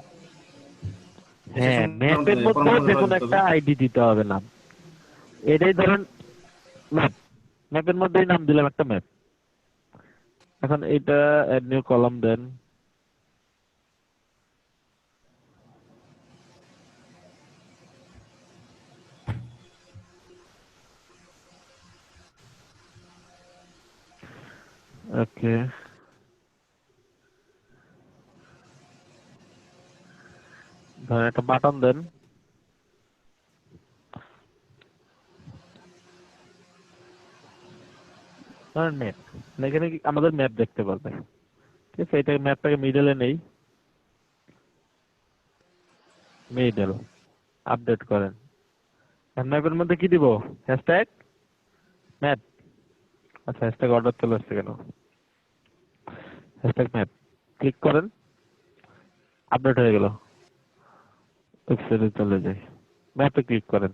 হ্যাঁ, ম্যাপের মধ্যে যে কোনো একটা আইডি দিতে হবে নাম। এটাই ধরেন ম্যাপ, ম্যাপের মধ্যেই নাম দিলাম একটা ম্যাপ। এখন এটা অ্যাড নিউ কলাম দেন, ওকে। ধরেন একটা বাটন দেন, ধরেন ম্যাপ, এখানে আমাদের ম্যাপ দেখতে পারবে, ঠিক আছে? এটা ম্যাপটাকে মিডলে নেই, মিডল আপডেট করেন। ম্যাপের মধ্যে কি দিব? Hashtag map. আচ্ছা, হ্যাশট্যাগ অর্ডার চলে আসছে কেন? হ্যাশট্যাগ ম্যাপ ক্লিক করেন, আপডেট হয়ে গেল। ওয়েবসাইটে চলে যাই, ম্যাপে ক্লিক করেন,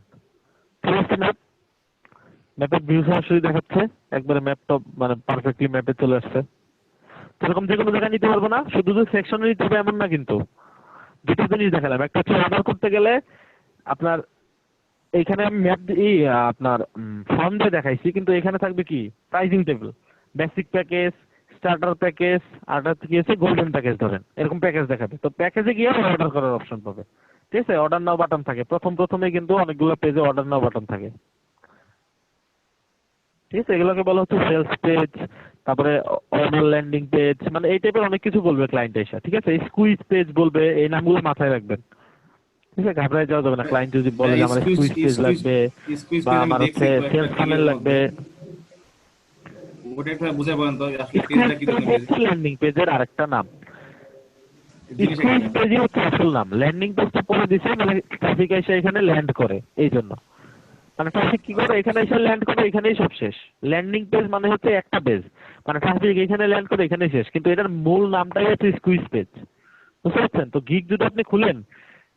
চলে আসছে ম্যাপ। ম্যাপের ভিউ সরাসরি দেখাচ্ছে, একবারে ম্যাপটা মানে পারফেক্টলি ম্যাপে চলে আসছে। এরকম যে কোনো জায়গায় নিতে পারবো না, শুধু যে সেকশনে নিতে হবে এমন না কিন্তু। দুটো জিনিস দেখালাম, একটা হচ্ছে অর্ডার করতে গেলে আপনার এইখানে আমি ম্যাপ আপনার ফর্ম দিয়ে দেখাইছি, কিন্তু এখানে থাকবে কি pricing table, basic package, starter package, আর কি আছে গোল্ডেন প্যাকেজ, ধরেন এরকম প্যাকেজ দেখাবে। তো প্যাকেজে গিয়ে অর্ডার করার অপশন পাবে, ঠিক আছে? অর্ডার নাও বাটন থাকে প্রথমে কিন্তু অনেকগুলো পেজে অর্ডার নাও বাটন থাকে, ঠিক আছে? এগুলোকে বলা হচ্ছে সেলস পেজ, তারপরে অর্ডার ল্যান্ডিং পেজ, মানে এই টাইপের অনেক কিছু বলবে ক্লায়েন্ট এসে, ঠিক আছে? স্কুইজ পেজ বলবে, এই নামগুলো মাথায় রাখবেন, ঠিক আছে? ঘাবড়ায় যাওয়া যাবে না। ক্লায়েন্ট যদি বলে যে আমার স্কুইজ পেজ লাগবে বা আমার হচ্ছে সেলস ফানেল লাগবে, ওটা একটু বুঝে বলেন তো আসলে পেজটা কি ধরনের পেজ? ল্যান্ডিং পেজের আরেকটা নাম। জিনিসটা স্কুইজ কি? পেজই হচ্ছে আসল নাম, ল্যান্ডিং পেজটা পরে দিছে মানে ট্রাফিক এসে এখানে ল্যান্ড করে, এই জন্য। মানে ট্রাফিক কি করে, এখানে এসে ল্যান্ড করে, এখানেই সব শেষ। ল্যান্ডিং পেজ মানে হচ্ছে একটা পেজ, মানে ট্রাফিক এখানে ল্যান্ড করে এখানেই শেষ, কিন্তু এটার মূল নামটাই হচ্ছে স্কুইজ পেজ, বুঝতে পারছেন? তো গিগ যদি আপনি খুলেন,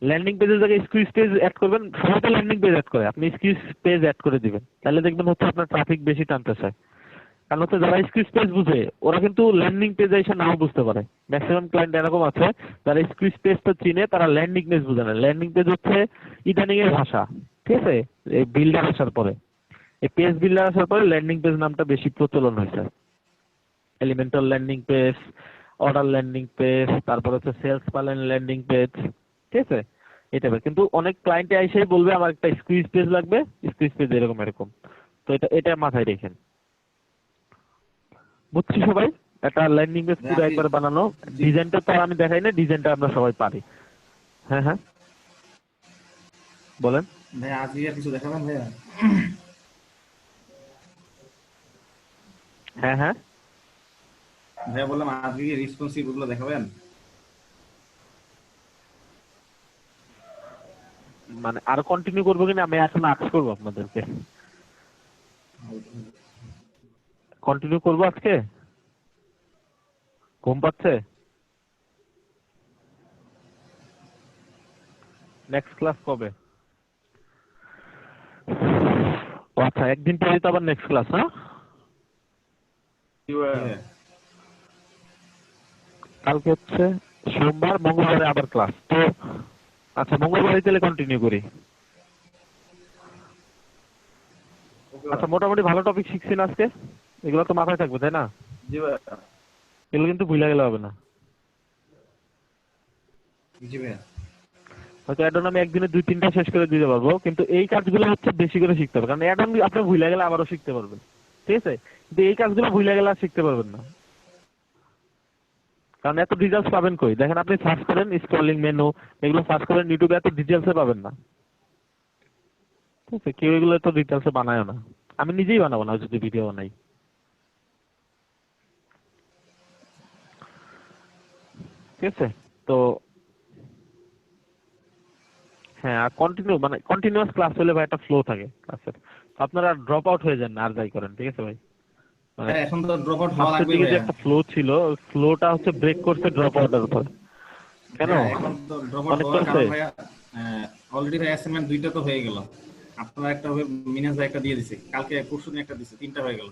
ল্যান্ডিং পেজের জায়গায় স্কুইজ পেজ অ্যাড করবেন, সবাই তো ল্যান্ডিং পেজ অ্যাড করে, আপনি স্কুইজ পেজ অ্যাড করে দিবেন, তাহলে দেখবেন হচ্ছে আপনার ট্রাফিক বেশি টানতে চায়। কারণ হচ্ছে যারা স্কুইজ পেজ বুঝে ওরা কিন্তু ল্যান্ডিং পেজ এসে নাও বুঝতে পারে। ম্যাক্সিমাম ক্লায়েন্ট এরকম আছে যারা স্কুইজ পেজটা চিনে, তারা ল্যান্ডিং পেজ বুঝে না। ল্যান্ডিং পেজ হচ্ছে ইদানিং এর ভাষা, ঠিক আছে? এই বিল্ডার আসার পরে, এই পেজ বিল্ডার আসার পরে ল্যান্ডিং পেজ নামটা বেশি প্রচলন হয়েছে। Elemental landing page, order landing page, তারপর হচ্ছে সেলস প্যানেল ল্যান্ডিং পেজ, ঠিক আছে? এটা কিন্তু অনেক ক্লায়েন্টে এসেই বলবে আমার একটা স্কুইজ পেজ লাগবে, স্কুইজ পেজ এরকম এরকম। তো এটা মাথায় রেখেন। বুঝছি সবাই? একটা ল্যান্ডিং পেজ পুরো একবার বানানো, ডিজাইনটা তো আমি দেখাই না, ডিজাইনটা আমরা সবাই পারি। হ্যাঁ হ্যাঁ বলেন ভাই আজকে আর কিছু দেখাবেন ভাইয়া? হ্যাঁ হ্যাঁ ভাইয়া বললাম আজকে কি রেসপন্সিভ গুলো দেখাবেন? মানে আরো কন্টিনিউ করবো কিনা আমি এখন আক্স করবো আপনাদেরকে, কন্টিনিউ করবো আজকে? ঘুম পাচ্ছে? নেক্সট ক্লাস কবে? ও আচ্ছা, একদিন পরে তো আবার নেক্সট ক্লাস। হ্যাঁ জি ভাইয়া। হ্যাঁ। কালকে হচ্ছে সোমবার, মঙ্গলবারে আবার ক্লাস। তো আচ্ছা মঙ্গলবারে তাহলে কন্টিনিউ করি। আচ্ছা মোটামুটি ভালো টপিক শিখছি না আজকে, এগুলো তো মাথায় থাকবে তাই না? জি ভাইয়া। এগুলো কিন্তু ভুলে গেলে হবে না। জি ভাইয়া। হয়তো অ্যাডন আমি একদিনে 2-3টা শেষ করে দিতে পারবো, কিন্তু এই কাজগুলো হচ্ছে বেশি করে শিখতে হবে, কারণ অ্যাডন আপনি ভুলে গেলে আবারও শিখতে পারবেন, ঠিক আছে? কিন্তু এই কাজগুলো ভুলে গেলে আর শিখতে পারবেন না, কারণ এত ডিটেলস পাবেন কই? দেখেন আপনি সার্চ করেন স্ক্রলিং মেনু, এগুলো সার্চ করেন ইউটিউবে, এত ডিটেলসে পাবেন না, ঠিক আছে? কেউ এগুলো এত ডিটেলসে বানায় না, আমি নিজেই বানাবো না যদি ভিডিও বানাই, ঠিক আছে? তো হ্যাঁ, আর কন্টিনিউয়াস ক্লাস হলে ভাই একটা ফ্লো থাকে ক্লাসের, আপনারা ড্রপ আউট হয়ে যান না আর যাই করেন, ঠিক আছে ভাই? মানে হ্যাঁ, এখন তো ড্রপ আউট হওয়া ফার্স্টের লাগবে দিকে যে ভাইয়া। একটা ফ্লো ছিল, ফ্লোটা হচ্ছে ব্রেক করছে ড্রপ আউটের উপর। কেন? হ্যাঁ, এখন তো ড্রপ আউট অনেক হওয়ার করছে। কারণ ভাইয়া অলরেডি ভাই অ্যাসাইনমেন্ট 2টা তো হয়ে গেল। আপনারা একটা হবে, মিনাজ ভাই একটা দিয়ে দিছে, কালকে পরশুদিন একটা দিছে, 3টা হয়ে গেল।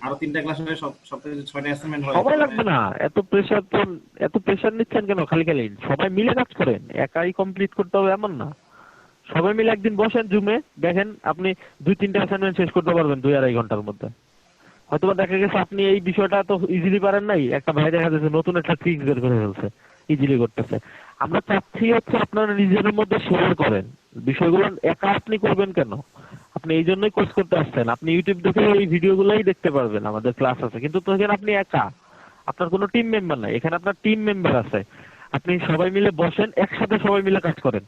আরো 3টা ক্লাস হলে সপ্তাহে 6টা অ্যাসাইনমেন্ট হয়। সবাই লাগবে না, এত প্রেশার নিচ্ছেন কেন খালি খালি? সবাই মিলে কাজ করেন, একাই কমপ্লিট করতে হবে এমন না। সবাই মিলে একদিন বসেন জুমে, দেখেন আপনি 2-3টা অ্যাসাইনমেন্ট শেষ করতে পারবেন 2-2.5 ঘন্টার মধ্যে। হয়তোবা দেখা গেছে আপনি এই বিষয়টা তো ইজিলি পারেন নাই, একটা ভাই দেখা যাচ্ছে নতুন একটা ট্রিক্স বের করে ফেলছে, ইজিলি করতেছে। আমরা চাচ্ছি হচ্ছে আপনারা নিজেদের মধ্যে শেয়ার করেন বিষয়গুলো, একা আপনি করবেন কেন? আপনি এই জন্যই কোর্স করতে আসছেন, আপনি ইউটিউব দেখে এই ভিডিওগুলোই দেখতে পারবেন, আমাদের ক্লাস আছে, কিন্তু তো এখানে আপনি একা, আপনার কোনো টিম মেম্বার নাই, এখানে আপনার টিম মেম্বার আছে। আপনি সবাই মিলে বসেন, একসাথে সবাই মিলে কাজ করেন,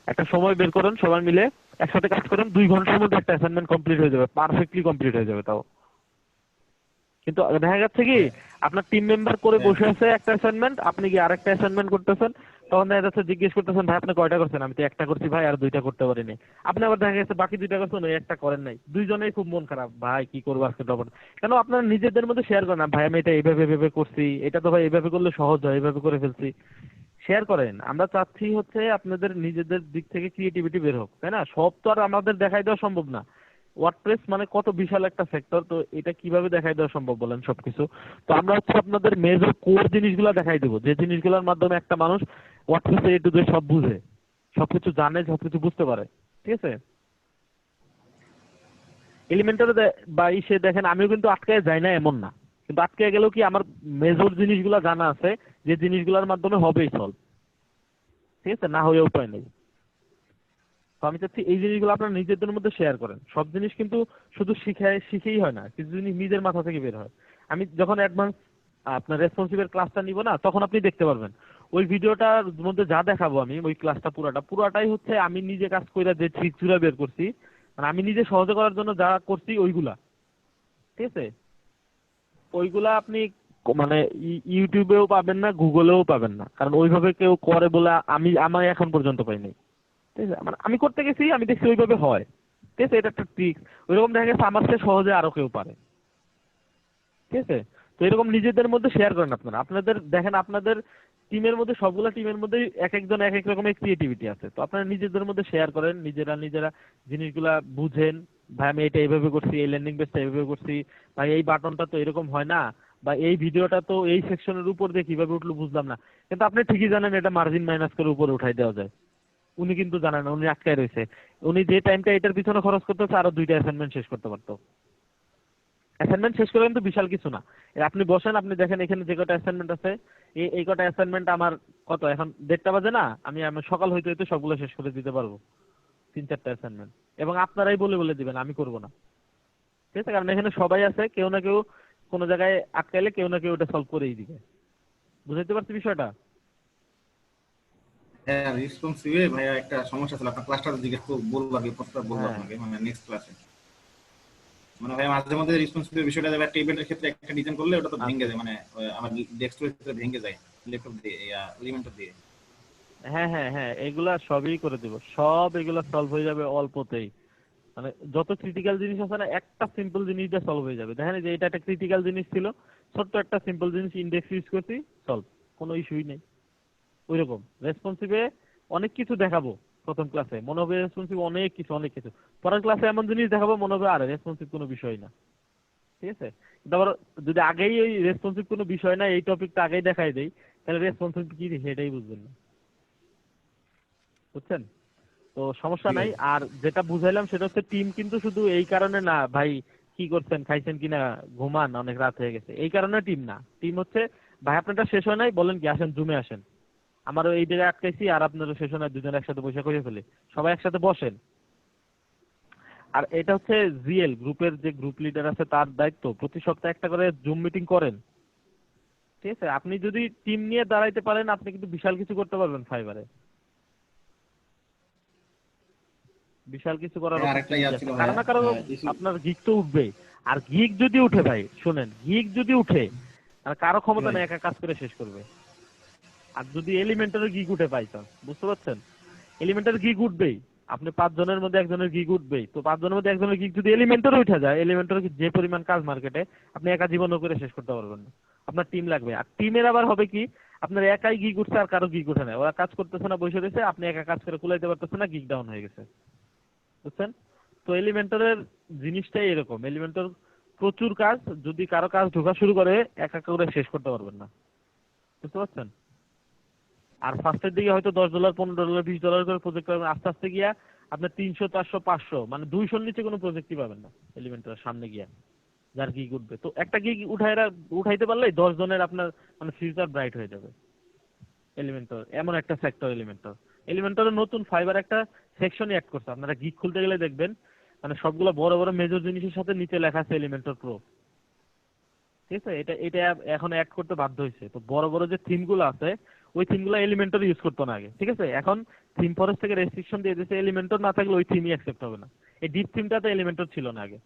একটা সময় বের করেন, সবাই মিলে একসাথে কাজ করেন, 2 ঘন্টার মধ্যে একটা অ্যাসাইনমেন্ট কমপ্লিট হয়ে যাবে, পারফেক্টলি কমপ্লিট হয়ে যাবে। তাও কিন্তু দেখা যাচ্ছে কি আপনার টিম মেম্বার করে বসে আছে একটা অ্যাসাইনমেন্ট, আপনি কি আরেকটা অ্যাসাইনমেন্ট করতেছেন, তখন দেখা যাচ্ছে জিজ্ঞেস করতেছেন ভাই আপনি কয়টা করছেন? আমি তো একটা করছি ভাই, আর 2টা করতে পারিনি। আপনি আবার দেখা গেছে বাকি 2টা করছেন, ওই একটা করেন নাই, দুইজনেই খুব মন খারাপ, ভাই কি করবো আজকে ডবল। কেন? আপনারা নিজেদের মধ্যে শেয়ার করেন না, ভাই আমি এটা এইভাবে করছি, এটা তো ভাই এইভাবে করলে সহজ হয়, এইভাবে করে ফেলছি, শেয়ার করেন। আমরা চাচ্ছি হচ্ছে আপনাদের নিজেদের দিক থেকে ক্রিয়েটিভিটি বের হোক, তাই না? সব তো আর আমাদের দেখাই দেওয়া সম্ভব না। ওয়ার্ডপ্রেস মানে কত বিশাল একটা সেক্টর, তো এটা কিভাবে দেখাই দেওয়া সম্ভব বলেন সবকিছু? তো আমরা হচ্ছে আপনাদের মেজর কোর জিনিসগুলো দেখাই দেবো, যে জিনিসগুলোর মাধ্যমে একটা মানুষ ওয়ার্ডপ্রেসে এ টু জেড সব বুঝে, সবকিছু জানে, সবকিছু বুঝতে পারে, ঠিক আছে? এলিমেন্টারে বা ইসে দেখেন আমিও কিন্তু আটকে যাই না এমন না, কিন্তু আটকে গেলেও কি আমার মেজর জিনিসগুলো জানা আছে, যে জিনিসগুলোর মাধ্যমে হবেই সলভ, ঠিক আছে? না হয়ে উপায় নেই। তো আমি চাচ্ছি এই জিনিসগুলো আপনারা নিজেদের মধ্যে শেয়ার করেন। সব জিনিস কিন্তু শুধু শিখেই হয় না, কিছু জিনিস নিজের মাথা থেকে বের হয়। আমি যখন অ্যাডভান্স আপনার রেসপন্সিভের ক্লাসটা নিব না, তখন আপনি দেখতে পারবেন ওই ভিডিওটার মধ্যে যা দেখাবো আমি, ওই ক্লাসটা পুরাটাই হচ্ছে আমি নিজে কাজ করে যে ট্রিকগুলো বের করছি, মানে আমি নিজে সহজে করার জন্য যা করছি ওইগুলা, ঠিক আছে? ওইগুলা আপনি মানে ইউটিউবেও পাবেন না, গুগলেও পাবেন না, কারণ ওইভাবে কেউ করে বলে আমি এখন পর্যন্ত পাইনি, ঠিক আছে? মানে আমি করতে গেছি, আমি দেখছি ওইভাবে হয়, ঠিক আছে? এটা একটা ট্রিক। ওইরকম দেখা গেছে আমার চেয়ে সহজে আরো কেউ পারে, ঠিক আছে? তো এরকম নিজেদের মধ্যে শেয়ার করেন আপনারা। আপনাদের দেখেন আপনাদের টিমের মধ্যে, সবগুলা টিমের মধ্যে এক একজন এক এক রকমের ক্রিয়েটিভিটি আছে, তো আপনারা নিজেদের মধ্যে শেয়ার করেন, নিজেরা জিনিসগুলা বুঝেন। ভাই আমি এটা এইভাবে করছি, এই ল্যান্ডিং পেজটা এইভাবে করছি, ভাই এই বাটনটা তো এরকম হয় না, বা এই ভিডিওটা তো এই সেকশনের উপর দিয়ে কিভাবে উঠলো বুঝলাম না, কিন্তু আপনি ঠিকই জানেন এটা মার্জিন মাইনাস করে উপরে উঠাই দেওয়া যায়। উনি কিন্তু জানেন না, উনি আটকায় রয়েছে। উনি যে টাইমটা এটার পিছনে খরচ করতেছে আরো 2টা অ্যাসাইনমেন্ট শেষ করতে পারতো, অ্যাসাইনমেন্ট শেষ করে কিন্তু বিশাল কিছু না। আপনি বসেন, আপনি দেখেন এখানে যে কটা অ্যাসাইনমেন্ট আছে, এই কটা অ্যাসাইনমেন্ট আমার কত এখন 1:30টা বাজে না, আমি সকাল হইতে হইতে সবগুলো শেষ করে দিতে পারবো, 3-4টা অ্যাসাইনমেন্ট। এবং আপনারাই বলে বলে দিবেন, আমি করব না, ঠিক আছে? কারণ এখানে সবাই আছে, কেউ না কেউ কোনো জায়গায় আটকাইলে কেউ না কেউ ওটা সলভ করেই দিবে। বুঝতে পারছি বিষয়টা? হ্যাঁ, রেসপন্সিভে ভাইয়া একটা সমস্যা ছিল, আপনার ক্লাসটা জিজ্ঞেস বলবো আর কি, প্রশ্নটা বলবো হ্যাঁ আপনাকে মানে নেক্সট ক্লাসে। মানে ভাই মাঝে মধ্যে রেসপন্সিবিলিটির বিষয়টা যাবে, একটা ইভেন্টের ক্ষেত্রে একটা ডিজাইন করলে ওটা তো ভেঙে যায়, মানে আমার ডেস্কটপের ক্ষেত্রে ভেঙে যায় ল্যাপটপ দিয়ে এলিমেন্টর দিয়ে। হ্যাঁ হ্যাঁ হ্যাঁ, এগুলা সবই করে দিব, সব এগুলা সলভ হয়ে যাবে অল্পতেই। মানে যত ক্রিটিক্যাল জিনিস আছে না, একটা সিম্পল জিনিস দিয়ে সলভ হয়ে যাবে। দেখেন যে এটা একটা ক্রিটিক্যাল জিনিস ছিল, ছোট্ট একটা সিম্পল জিনিস ইন্ডেক্স ইউজ করছি, সলভ, কোনো ইস্যুই নেই। ওইরকম রেসপন্সিভে অনেক কিছু দেখাবো প্রথম ক্লাসে, মনে হবে রেসপন্সিভ অনেক কিছু, পরের ক্লাসে এমন জিনিস দেখাবো মনে হবে আরে রেসপন্সিভ কোনো বিষয় না, ঠিক আছে? কিন্তু আবার যদি আগেই ওই রেসপন্সিভ কোনো বিষয় না এই টপিকটা আগেই দেখাই দেই, তাহলে রেসপন্সিভ কি সেটাই বুঝবেন না, বুঝছেন? তো সমস্যা নাই। আর যেটা বুঝাইলাম সেটা হচ্ছে টিম কিন্তু শুধু এই কারণে না ভাই, কি করছেন, খাইছেন কিনা, ঘুমান, অনেক রাত হয়ে গেছে, এই কারণে টিম না। টিম হচ্ছে ভাই আপনারটা শেষ হয় নাই, বলেন কি আসেন জুমে আসেন, আমারও এই জায়গায় আটকাইছি আর আপনারও শেষ হয় না, দুজন একসাথে বসে করে ফেলে, সবাই একসাথে বসেন। আর এটা হচ্ছে জিএল গ্রুপের যে গ্রুপ লিডার আছে তার দায়িত্ব, প্রতি সপ্তাহে একটা করে জুম মিটিং করেন, ঠিক আছে? আপনি যদি টিম নিয়ে দাঁড়াইতে পারেন আপনি কিন্তু বিশাল কিছু করতে পারবেন ফাইবারে, বিশাল কিছু করার হ্যাঁ, আরেকটা ইয়া ছিল কারণ ভাইয়া, না কারণ issue- আপনার গিগ তো উঠবে। আর গিগ যদি উঠে ভাই শুনেন, গিগ যদি উঠে আর কারো ক্ষমতা নেই একা কাজ করে শেষ করবে। আর যদি এলিমেন্টারের গিগ উঠে পাই তো বুঝতে পারছেন, এলিমেন্টার গিগ উঠবেই, আপনি 5 জনের মধ্যে একজনের গিগ উঠবেই, তো 5 জনের মধ্যে একজনের গিগ যদি এলিমেন্টারে উঠে যায়, এলিমেন্টার যে পরিমাণ কাজ মার্কেটে আপনি একা জীবনও করে শেষ করতে পারবেন না, আপনার টিম লাগবে। আর টিমের আবার হবে কি, আপনার একাই গিগ উঠছে আর কারো গিগ উঠে না, ওরা কাজ করতেছে না বসে রয়েছে, আপনি একা কাজ করে কুলাইতে পারতেছেন না, গিগ ডাউন হয়ে গেছে, বুঝছেন? তো এলিমেন্টারের জিনিসটাই এরকম, এলিমেন্টার প্রচুর কাজ, যদি কারো কাজ ঢোকা শুরু করে একা করে শেষ করতে পারবেন না, বুঝতে পারছেন? আর ফার্স্টের দিকে হয়তো $10, $15, $20 করে প্রজেক্ট পাবেন, আস্তে আস্তে গিয়া আপনার 300, 400, 500 মানে 200-র নিচে কোনো প্রজেক্টই পাবেন না এলিমেন্টারের সামনে গিয়া, যার গিগ উঠবে। তো একটা গিগ উঠাইতে পারলেই 10 জনের আপনার মানে ফিউচার ব্রাইট হয়ে যাবে। এলিমেন্টর এমন একটা সেক্টর, এলিমেন্টরের নতুন ফাইবার একটা সেকশনই অ্যাড করছে, আপনারা গিগ খুলতে গেলে দেখবেন মানে সবগুলো বড় বড় মেজর জিনিসের সাথে নিচে লেখা আছে এলিমেন্টর প্রো, ঠিক আছে? এটা এটা এখন অ্যাড করতে বাধ্য হয়েছে। তো বড় বড় যে থিমগুলো আছে ওই থিমগুলো এলিমেন্টর ইউজ করতো না আগে, ঠিক আছে? এখন থিম ফরেস্ট থেকে রেস্ট্রিকশন দিয়ে দিয়েছে, এলিমেন্টর না থাকলে ওই থিমই অ্যাকসেপ্ট হবে না। এই ডিপ থিমটাতে এলিমেন্টর ছিল না আগে,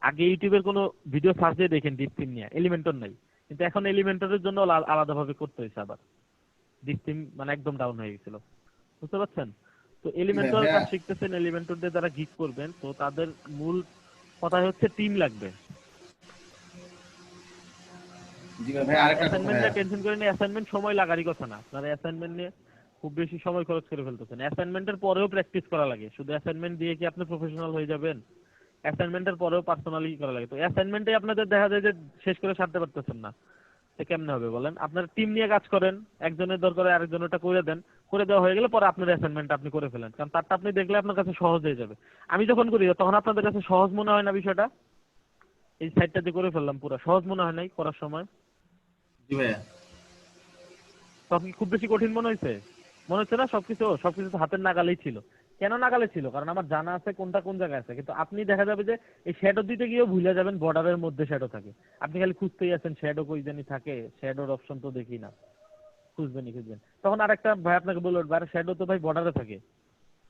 আগে ইউটিউবের কোনো ভিডিও সার্চ দিয়ে দেখেন ডিপ থিম নিয়ে, এলিমেন্টর নাই। কিন্তু এখন এলিমেন্টরের জন্য আলাদাভাবে করতে হয়েছে আবার, ডিপ থিম মানে একদম ডাউন হয়ে গেছিল, বুঝতে পারছেন? তো এলিমেন্টর কাজ শিখতেছেন, এলিমেন্টর দিয়ে যারা গিগ করবেন, তো তাদের মূল কথা হচ্ছে টিম লাগবে। জি ভাই, আরেকটা অ্যাসাইনমেন্টটা টেনশন করে নিয়ে অ্যাসাইনমেন্ট সময় লাগারই কথা না, আপনারা অ্যাসাইনমেন্ট নিয়ে খুব বেশি সময় খরচ করে ফেলতেছেন। অ্যাসাইনমেন্টের পরেও প্র্যাকটিস করা লাগে, শুধু অ্যাসাইনমেন্ট দিয়ে কি আপনি প্রফেশনাল হয়ে যাবেন? অ্যাসাইনমেন্টের পরেও পার্সোনালি করা লাগে। তো অ্যাসাইনমেন্টে আপনাদের দেখা যায় যে শেষ করে সারতে পারতেছেন না, তো কেমনে হবে বলেন? আপনার টিম নিয়ে কাজ করেন, একজনের দরকার আরেকজনেরটা করে দেন, করে দেওয়া হয়ে গেলে পরে আপনার অ্যাসাইনমেন্ট আপনি করে ফেলেন, কারণ তারটা আপনি দেখলে আপনার কাছে সহজ হয়ে যাবে। আমি যখন করি তখন আপনাদের কাছে সহজ মনে হয় না বিষয়টা? এই সাইডটা দিয়ে করে ফেললাম, পুরো সহজ মনে হয় নাই করার সময়? জি ভাইয়া, তখন কি খুব বেশি কঠিন মনে হয়েছে? মনে হচ্ছে না সবকিছু সবকিছু তো হাতের নাগালেই ছিল। কেন নাগালে ছিল? কারণ আমার জানা আছে কোনটা কোন জায়গায় আছে। কিন্তু আপনি দেখা যাবে যে এই শ্যাডো দিতে গিয়েও ভুলে যাবেন বর্ডারের মধ্যে শ্যাডো থাকে, আপনি খালি খুঁজতেই আছেন শ্যাডো কই জানি থাকে, শ্যাডোর অপশন তো দেখি না, খুঁজবেন। তখন আরেকটা ভাই আপনাকে বললো আরে শ্যাডো তো ভাই বর্ডারে থাকে,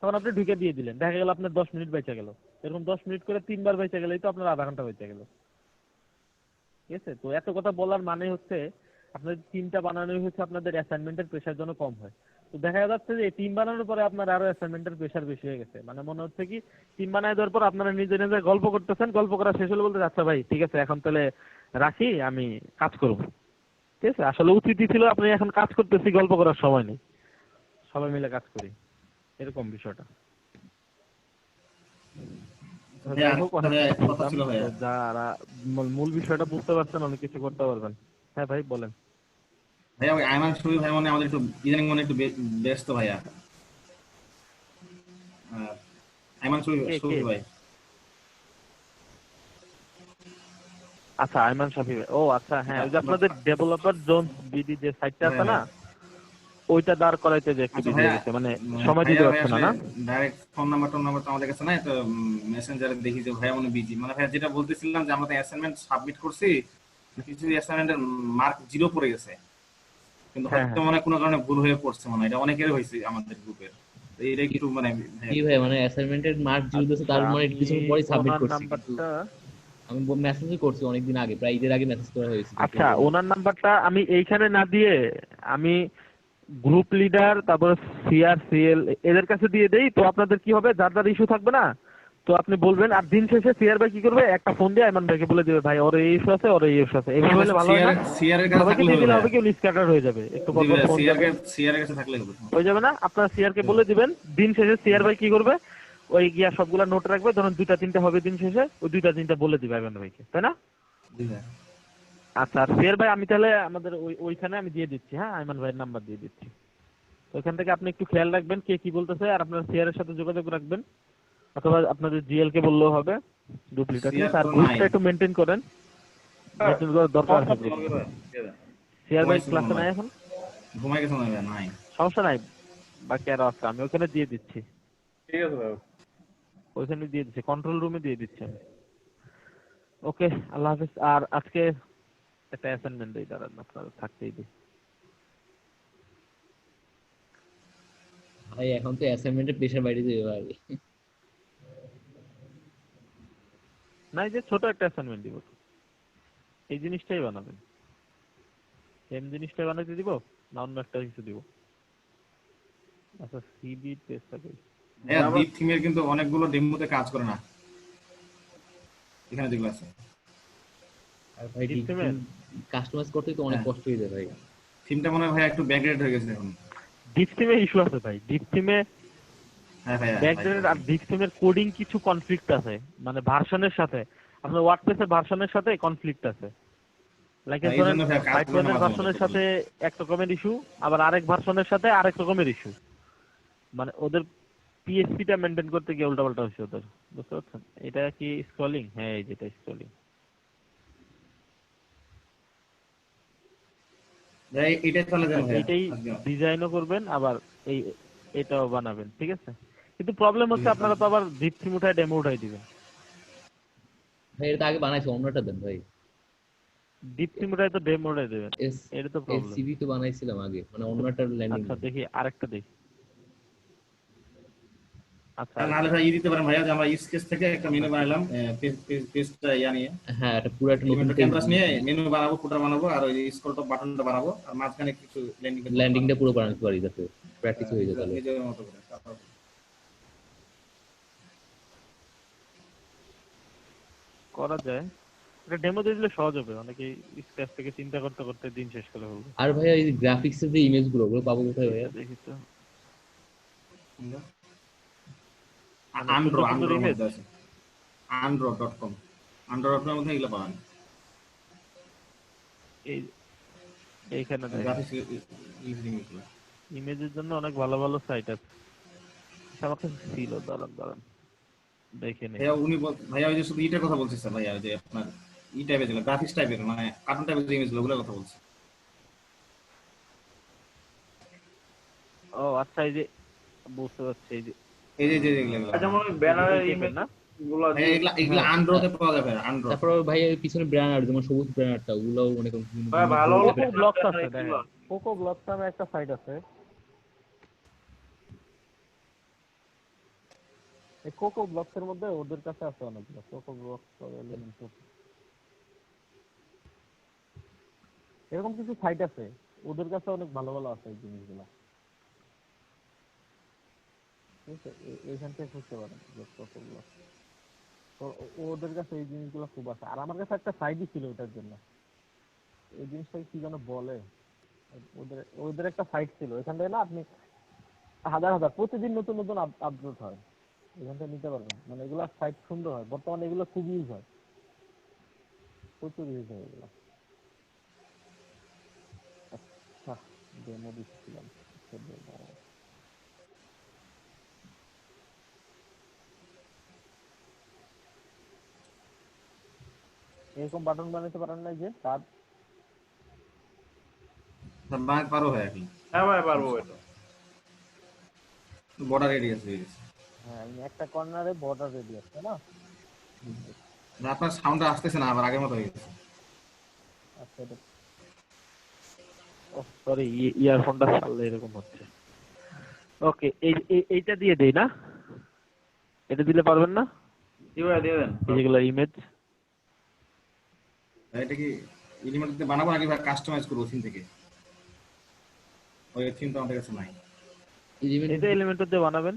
তখন আপনি ঢুকে দিয়ে দিলেন, দেখা গেল আপনার 10 মিনিট বেঁচে গেল। এরকম 10 মিনিট করে 3 বার বেঁচে গেলেই তো আপনার আধা ঘন্টা বেঁচে গেল, ঠিক আছে? তো এত কথা বলার মানে হচ্ছে আপনাদের টিমটা বানানোই হচ্ছে আপনাদের অ্যাসাইনমেন্টের প্রেশার যেন কম হয়। তো দেখা যাচ্ছে যে টিম বানানোর পরে আপনার আরো অ্যাসাইনমেন্টের প্রেশার বেশি হয়ে গেছে, মানে মনে হচ্ছে কি টিম বানায় দেওয়ার পর আপনারা নিজে নিজে গল্প করতেছেন, গল্প করা শেষ হলে বলতে আচ্ছা ভাই ঠিক আছে এখন তাহলে রাখি, আমি কাজ করব, ঠিক আছে? আসলে উচিতই ছিল আপনি এখন কাজ করতেছি, গল্প করার সময় নেই, সবাই মিলে কাজ করি, এরকম বিষয়টা। যাই হোক, অনেক কিছু কথা ছিল বললাম, ভাইয়া। তো যারা মূল বিষয়টা বুঝতে পারছেন অনেক কিছু করতে পারবেন। হ্যাঁ ভাই বলেন। ভাইয়া ওই আয়মান শরীফ ভাই মানে আমাদের একটু ইদানিং মানে একটু ব্যস্ত ভাইয়া। আয়মান কে শরীফ ভাই, আচ্ছা আইমান শাফি ভাই, ও আচ্ছা হ্যাঁ, ওই যে হ্যাঁ, আপনাদের ডেভেলপার জোন বিডি যে সাইটটা আছে না, ওইটা দাঁড় করাইতে যে একটু আচ্ছা বিজি ভাইয়া, হয়ে গেছে, মানে সময় দিতে ভাইয়া পারছে না আসলে না। Direct phone number tone number তো আমাদের কাছে নাই, তো মেসেঞ্জারে দেখি যে ভাইয়া মনে বিজি, মানে ভাইয়া যেটা বলতেছিলাম যে আমরা অ্যাসাইনমেন্ট সাবমিট করছি, কিছু অ্যাসাইনমেন্টের মার্ক 0 পড়ে গেছে, কিন্তু হ্যাঁ হয়তো হ্যাঁ মনে হয় কোনো কারণে ভুল হয়ে পড়ছে, মনে হয় এটা অনেকেরই হয়েছে আমাদের গ্রুপের। তো এটা একটু মানে কি ভাই, মানে অ্যাসাইনমেন্টের মার্ক 0 দিয়েছে, আচ্ছা, তার মানে আমি কিছুক্ষণ পরে সাবমিট ওনার করছি, কিন্তু নাম্বারটা, আমি মেসেজই করছি অনেকদিন আগে, প্রায় ঈদের আগে মেসেজ করা হয়েছে কিন্তু আচ্ছা ওনার নাম্বারটা আমি এইখানে না দিয়ে আমি গ্রুপ লিডার তারপরে সিআরসিএল এদের কাছে দিয়ে দেই, তো আপনাদের কি হবে, যার যার ইস্যু থাকবে না, তো আপনি বলবেন, আর দিন শেষে সিআর ভাই কি করবে, একটা ফোন দিয়ে আইমান ভাইকে বলে দিবে, ভাই ওর এই ইস্যু আছে, ওর এই ইস্যু আছে, এইভাবে হলে ভালো হয় না? সিআর এর কাছে সবাইকে থাকলে দিয়ে হবে দিলে ভাইয়া, হবে, কেউ স্ক্যাটার হয়ে যাবে, একটু পর জি পর ভাইয়া, ফোন যাবে, সিআর এর কাছে থাকলে হবে। হয়ে যাবে না? আপনার সিআর কে বলে দিবেন, দিন শেষে সিআর ভাই কি করবে, ওই গিয়া সবগুলা নোট রাখবে, ধরুন 2টা 3টা হবে দিন শেষে, ওই 2টা 3টা বলে দিবে আইমান ভাইকে, তাই না? জি ভাইয়া। আচ্ছা, আর সিআর ভাই আমি তাহলে আমাদের ওইখানে আমি দিয়ে দিচ্ছি, হ্যাঁ আইমান ভাইয়ের নাম্বার দিয়ে দিচ্ছি, ওইখান থেকে আপনি একটু খেয়াল রাখবেন কে কি বলতেছে, আর আপনার সিআর এর সাথে যোগাযোগ রাখবেন, অথবা আপনাদের জিএল কে বললেও হবে, ডুপ্লিকেট, ঠিক সিআর আছে? আর তো নাই। গ্রুপটা একটু মেনটেন করেন, মেনটেন করার দরকার আছে গ্রুপ। জি ভাইয়া। সিআর ভাই ঘুমাইছে ক্লাসে মনে নাই হয়। এখন? ঘুমাই গেছে মনে হয়, নাই। সমস্যা নাই, বাকি আরো আছে, আমি ওখানে দিয়ে দিচ্ছি, ঠিক আছে ভাই। ওইখানে দিয়ে দিচ্ছি, কন্ট্রোল রুমে দিয়ে দিচ্ছি আমি। ওকে, আল্লাহ হাফিজ। আর আজকে একটা অ্যাসাইনমেন্ট দিই, দাঁড়ান আপনার থাকতেই দিই। ভাই এখন তো অ্যাসাইনমেন্টের প্রেশার বাইরে যাবে ভাই। না, এই যে ছোট একটা অ্যাসাইনমেন্ট দিব, এই জিনিসটাই বানাবেন, সেম জিনিসটাই বানাইতে দিব না অন্য একটা কিছু দিব? আচ্ছা, সিবি টেস্টটা করি। হ্যাঁ, দ্বীপ থিমের কিন্তু অনেকগুলো ডেমোতে কাজ করে না, এখানে যেগুলো আছে। আর ভাই Deep theme এর? কাস্টমাইজ করতে তো অনেক হ্যাঁ। কষ্ট হয়ে যায় ভাই। থিমটা মনে হয় ভাই একটু ব্যাকগ্রেড হয়ে গেছে এখন। ডিপ থিমে ইস্যু আছে ভাই, ডিপ থিমে হ্যাঁ ভাইয়া, ব্যাকগ্রাউন্ড আর ডিপ থিমের কোডিং কিছু কনফ্লিক্ট আছে, মানে ভার্সনের সাথে, আপনার ওয়ার্ডপ্রেসের ভার্সনের সাথে কনফ্লিক্ট আছে। লাইক হ্যাঁ, এই ধরেন জন্য ভাইয়া কাজ করে না 5.1 এর মাঝে ভার্সনের মধ্যে। সাথে এক রকমের ইস্যু, আবার আরেক ভার্সনের সাথে আরেক রকমের ইস্যু, মানে ওদের পিএইচপিটা মেনটেন করতে গিয়ে উল্টাপাল্টা হচ্ছে ওদের, বুঝতে পারছেন? এটা কি স্ক্রলিং? হ্যাঁ, এই যেটা স্ক্রলিং। ভাই এটাই চলে যাবে ভাইয়া এইটাই আজকে। ডিজাইনও করবেন, আবার এই এটাও বানাবেন, ঠিক আছে? কিন্তু প্রবলেম হচ্ছে আপনারা তো আবার ডিপ থিম উঠায় ডেমো উঠাই দিবেন। ভাই এটা তো আগে বানাইছি, অন্যটা দেন ভাই। ডিপ থিম উঠায় তো ডেমো উঠাই দেবেন, এস এটা তো প্রবলেম। এসসিবি তো বানাইছিলাম আগে, মানে অন্য একটা ল্যান্ডিং। আচ্ছা দেখি আরেকটা দেখি। আচ্ছা আর নাহলে ভাই দিতে পারেন ভাইয়া, যে আমরা স্কেচ থেকে একটা মেনু বানাইলাম, পেজটা নিয়ে, হ্যাঁ, এটা পুরো একটা নতুন ইভেন্ট ক্যানভাস নিয়ে মেনু বানাবো, ফুটার বানাবো, আর ওই স্ক্রল টপ বাটনটা বানাবো, আর মাঝখানে কিছু ল্যান্ডিংটা পুরো বানাতে পারি যাতে প্র্যাকটিস হয়ে যায় তাহলে। নিজের মতো করে। তারপর করা যায়, এটা ডেমো দিয়ে দিলে সহজ হবে, অনেকে স্ক্র্যাচ থেকে চিন্তা করতে করতে দিন শেষ করে ফেলবে। আর ভাইয়া এই গ্রাফিক্সের যে ইমেজ গুলো, ওগুলো পাবো কোথায় ভাইয়া? দেখি তো, আন্ড্রো সুন্দর সুন্দর আন্ড্রোর ইমেজ, মধ্যে আছে, andro.com, andro.com এর মধ্যে এগুলো পাবেন। এই এইখানে দেখেন, গ্রাফিক্স ইমেজগুলো। ইমেজের জন্য অনেক ভালো ভালো সাইট আছে। আচ্ছা, আমার কাছে ছিল, দাঁড়ান দাঁড়ান দেখে নেই। ভাইয়া ভাইয়া ওই যে শুধু ইটার কথা বলছি স্যার, ভাইয়া ওই যে আপনার ই টাইপের যেগুলো গ্রাফিক্স টাইপের, মানে কার্টুন টাইপের যে ইমেজগুলো, ওগুলোর কথা বলছি। ও আচ্ছা, এই যে বুঝতে পারছি, এই যে এই যে এগুলো যেমন ব্যানারের এই ইমেজ না, গুলো ভাইয়া এগুলো আন্ড্রোতে পাওয়া যাবে, আন্ড্রো। তারপর ভাই এর পিছনে ব্যানার, যেমন সবুজ ব্যানারটা, ওগুলোও অনেক ভাই ভালো কোকো ভালো ব্লগস আছে, এগুলো। দেখেন কোকো ব্লগস নামে একটা সাইট আছে। এই কোকো ব্লগস এর মধ্যে ওদের কাছে আছে অনেকগুলো, কোকো ব্লগস এরকম কিছু সাইট আছে, ওদের কাছে অনেক ভালো ভালো আছে এই জিনিসগুলো, ঠিক আছে? এইখান থেকে খুঁজতে পারেন কোকো ব্লগস, তো ওদের কাছে এই জিনিসগুলো খুব আছে। আর আমার কাছে একটা সাইটই ছিল ওটার জন্য, এই জিনিসটাকে কি যেন বলে, ওদের ওদের একটা সাইট ছিল, এখান থেকে না আপনি হাজার হাজার প্রতিদিন নতুন নতুন আপলোড হয়, এখান থেকে নিতে পারবেন, মানে এগুলো সাইট সুন্দর হয়, বর্তমানে এগুলো খুব ইউজ হয়, প্রচুর ইউজ হয় এগুলো। আচ্ছা, ডেমো দিচ্ছিলাম। এরকম বাটন বানাতে পারেন না যে তার বানাতে পারো ভাই এখন হ্যাঁ ভাই পারবো এটা। বর্ডার রেডিয়াস হয়ে গেছে। হ্যাঁ একটা কর্নারে বর্ডার রেডিয়াস তাই না? না, আপনার সাউন্ডটা আসতেছে না, আবার আগের মতো হয়ে গেছে। আচ্ছা এটা ও সরি ইয়ারফোনটা চাললে এরকম হচ্ছে। ওকে এইটা দিয়ে দেই না, এটা দিলে পারবেন না? জি ভাই দিয়ে দেন। যেগুলো ইমেজ এটা কি এলিমেন্টে বানাবো নাকি ভাই কাস্টমাইজ করবো থিম থেকে? ওই থিম তো আমাদের কাছে নাই। এটা এলিমেন্টর দিয়ে বানাবেন,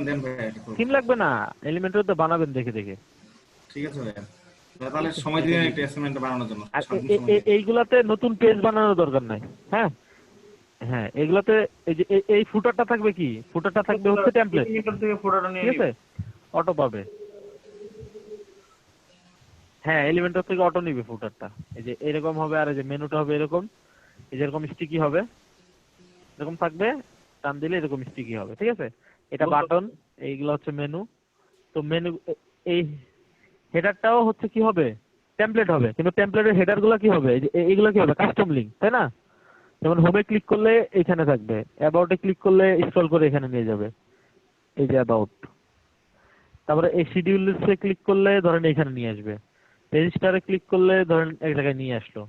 দেন ভাই এটা করবো। থিম লাগবে না, এলিমেন্টর দিয়ে বানাবেন দেখে দেখে। ঠিক আছে ভাই, তাহলে সময় দিবেন একটা অ্যাসাইনমেন্ট বানানোর জন্য। আর এইগুলাতে নতুন পেজ বানানোর দরকার নাই। হ্যাঁ হ্যাঁ, এগুলাতে এই যে এই ফুটারটা থাকবে, কি ফুটারটা থাকবে হচ্ছে টেমপ্লেট, এলিমেন্টর থেকে ফটোটা নিয়ে ঠিক আছে? অটো পাবে, হ্যাঁ এলিমেন্টর থেকে অটো নিবে ফুটারটা। এই যে এরকম হবে, আর এই যে মেনুটা হবে এরকম, এই যে এরকম স্টিকি হবে, এরকম থাকবে, টান দিলে এরকম স্টিকি হবে, ঠিক আছে? এটা বাটন, এইগুলো হচ্ছে মেনু। তো মেনু এই হেডারটাও হচ্ছে কি হবে, টেমপ্লেট হবে, কিন্তু টেমপ্লেটের হেডার গুলো কি হবে, এই যে এইগুলো কি হবে, কাস্টম লিঙ্ক, তাই না? যেমন হোমে ক্লিক করলে এখানে থাকবে, অ্যাবাউটে ক্লিক করলে স্ক্রল করে এখানে নিয়ে যাবে, এই যে অ্যাবাউট। তারপরে এই শিডিউলসে ক্লিক করলে ধরেন এখানে নিয়ে আসবে, রেজিস্টারে ক্লিক করলে ধরেন এক জায়গায় নিয়ে আসলো,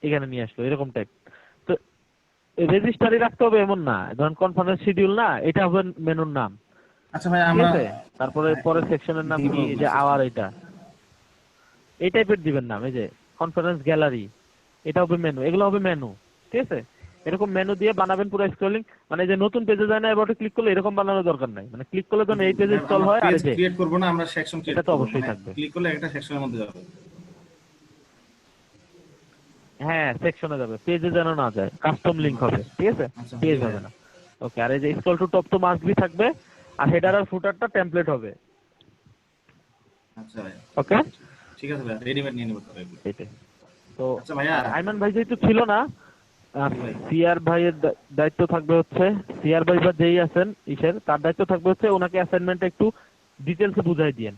এখানে নিয়ে আসলো, এরকম টাইপ। তো রেজিস্টারে রাখতে হবে এমন না, ধরেন কনফারেন্স শিডিউল না, এটা হবে মেনুর নাম, আচ্ছা ভাই ঠিক আমরা আছে? তারপরে পরের সেকশনের নাম কি, এই যে আওয়ার, এটা এই টাইপের দিবেন নাম, এই যে কনফারেন্স গ্যালারি, এটা হবে মেনু, এগুলো হবে মেনু, ঠিক আছে? এরকম মেনু দিয়ে বানাবেন পুরো স্ক্রলিং, মানে যে নতুন পেজে যায় না অ্যাবাউটে ক্লিক করলে এরকম বানানোর দরকার নাই, মানে ক্লিক করলে তো এই পেজে স্ক্রল হয়, আর এই যে ক্রিয়েট করব না, আমরা সেকশন ক্রিয়েট এটা তো করব, অবশ্যই মানে থাকবে। ক্লিক করলে একটা সেকশনের মধ্যে যাবে। হ্যাঁ সেকশনে যাবে, পেজে যেন না যায়, কাস্টম লিংক হবে, ঠিক আছে? আচ্ছা, পেজ হবে না। ওকে, আর এই যে স্ক্রল টু টপ তো মাস্ট বি থাকবে, আর হেডার আর ফুটারটা টেমপ্লেট হবে। আচ্ছা ভাই, ওকে, ঠিক আছে ভাই, রেডিমেড নিয়ে নেব তাহলে এগুলো। এটাই তো। আচ্ছা ভাইয়া, আইমান ভাই যেহেতু ছিল না, সিআর ভাইয়ের দায়িত্ব থাকবে হচ্ছে, সিআর ভাই বা যেই আছেন ইসের, তার দায়িত্ব থাকবে হচ্ছে ওনাকে অ্যাসাইনমেন্টটা একটু ডিটেলসে বুঝাই দিয়েন,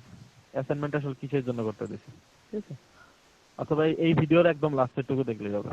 অ্যাসাইনমেন্ট আসলে কিসের জন্য করতে দিয়েছে, ঠিক আছে? অথবা এই ভিডিওর একদম লাস্টের টুকু দেখলে যাবে।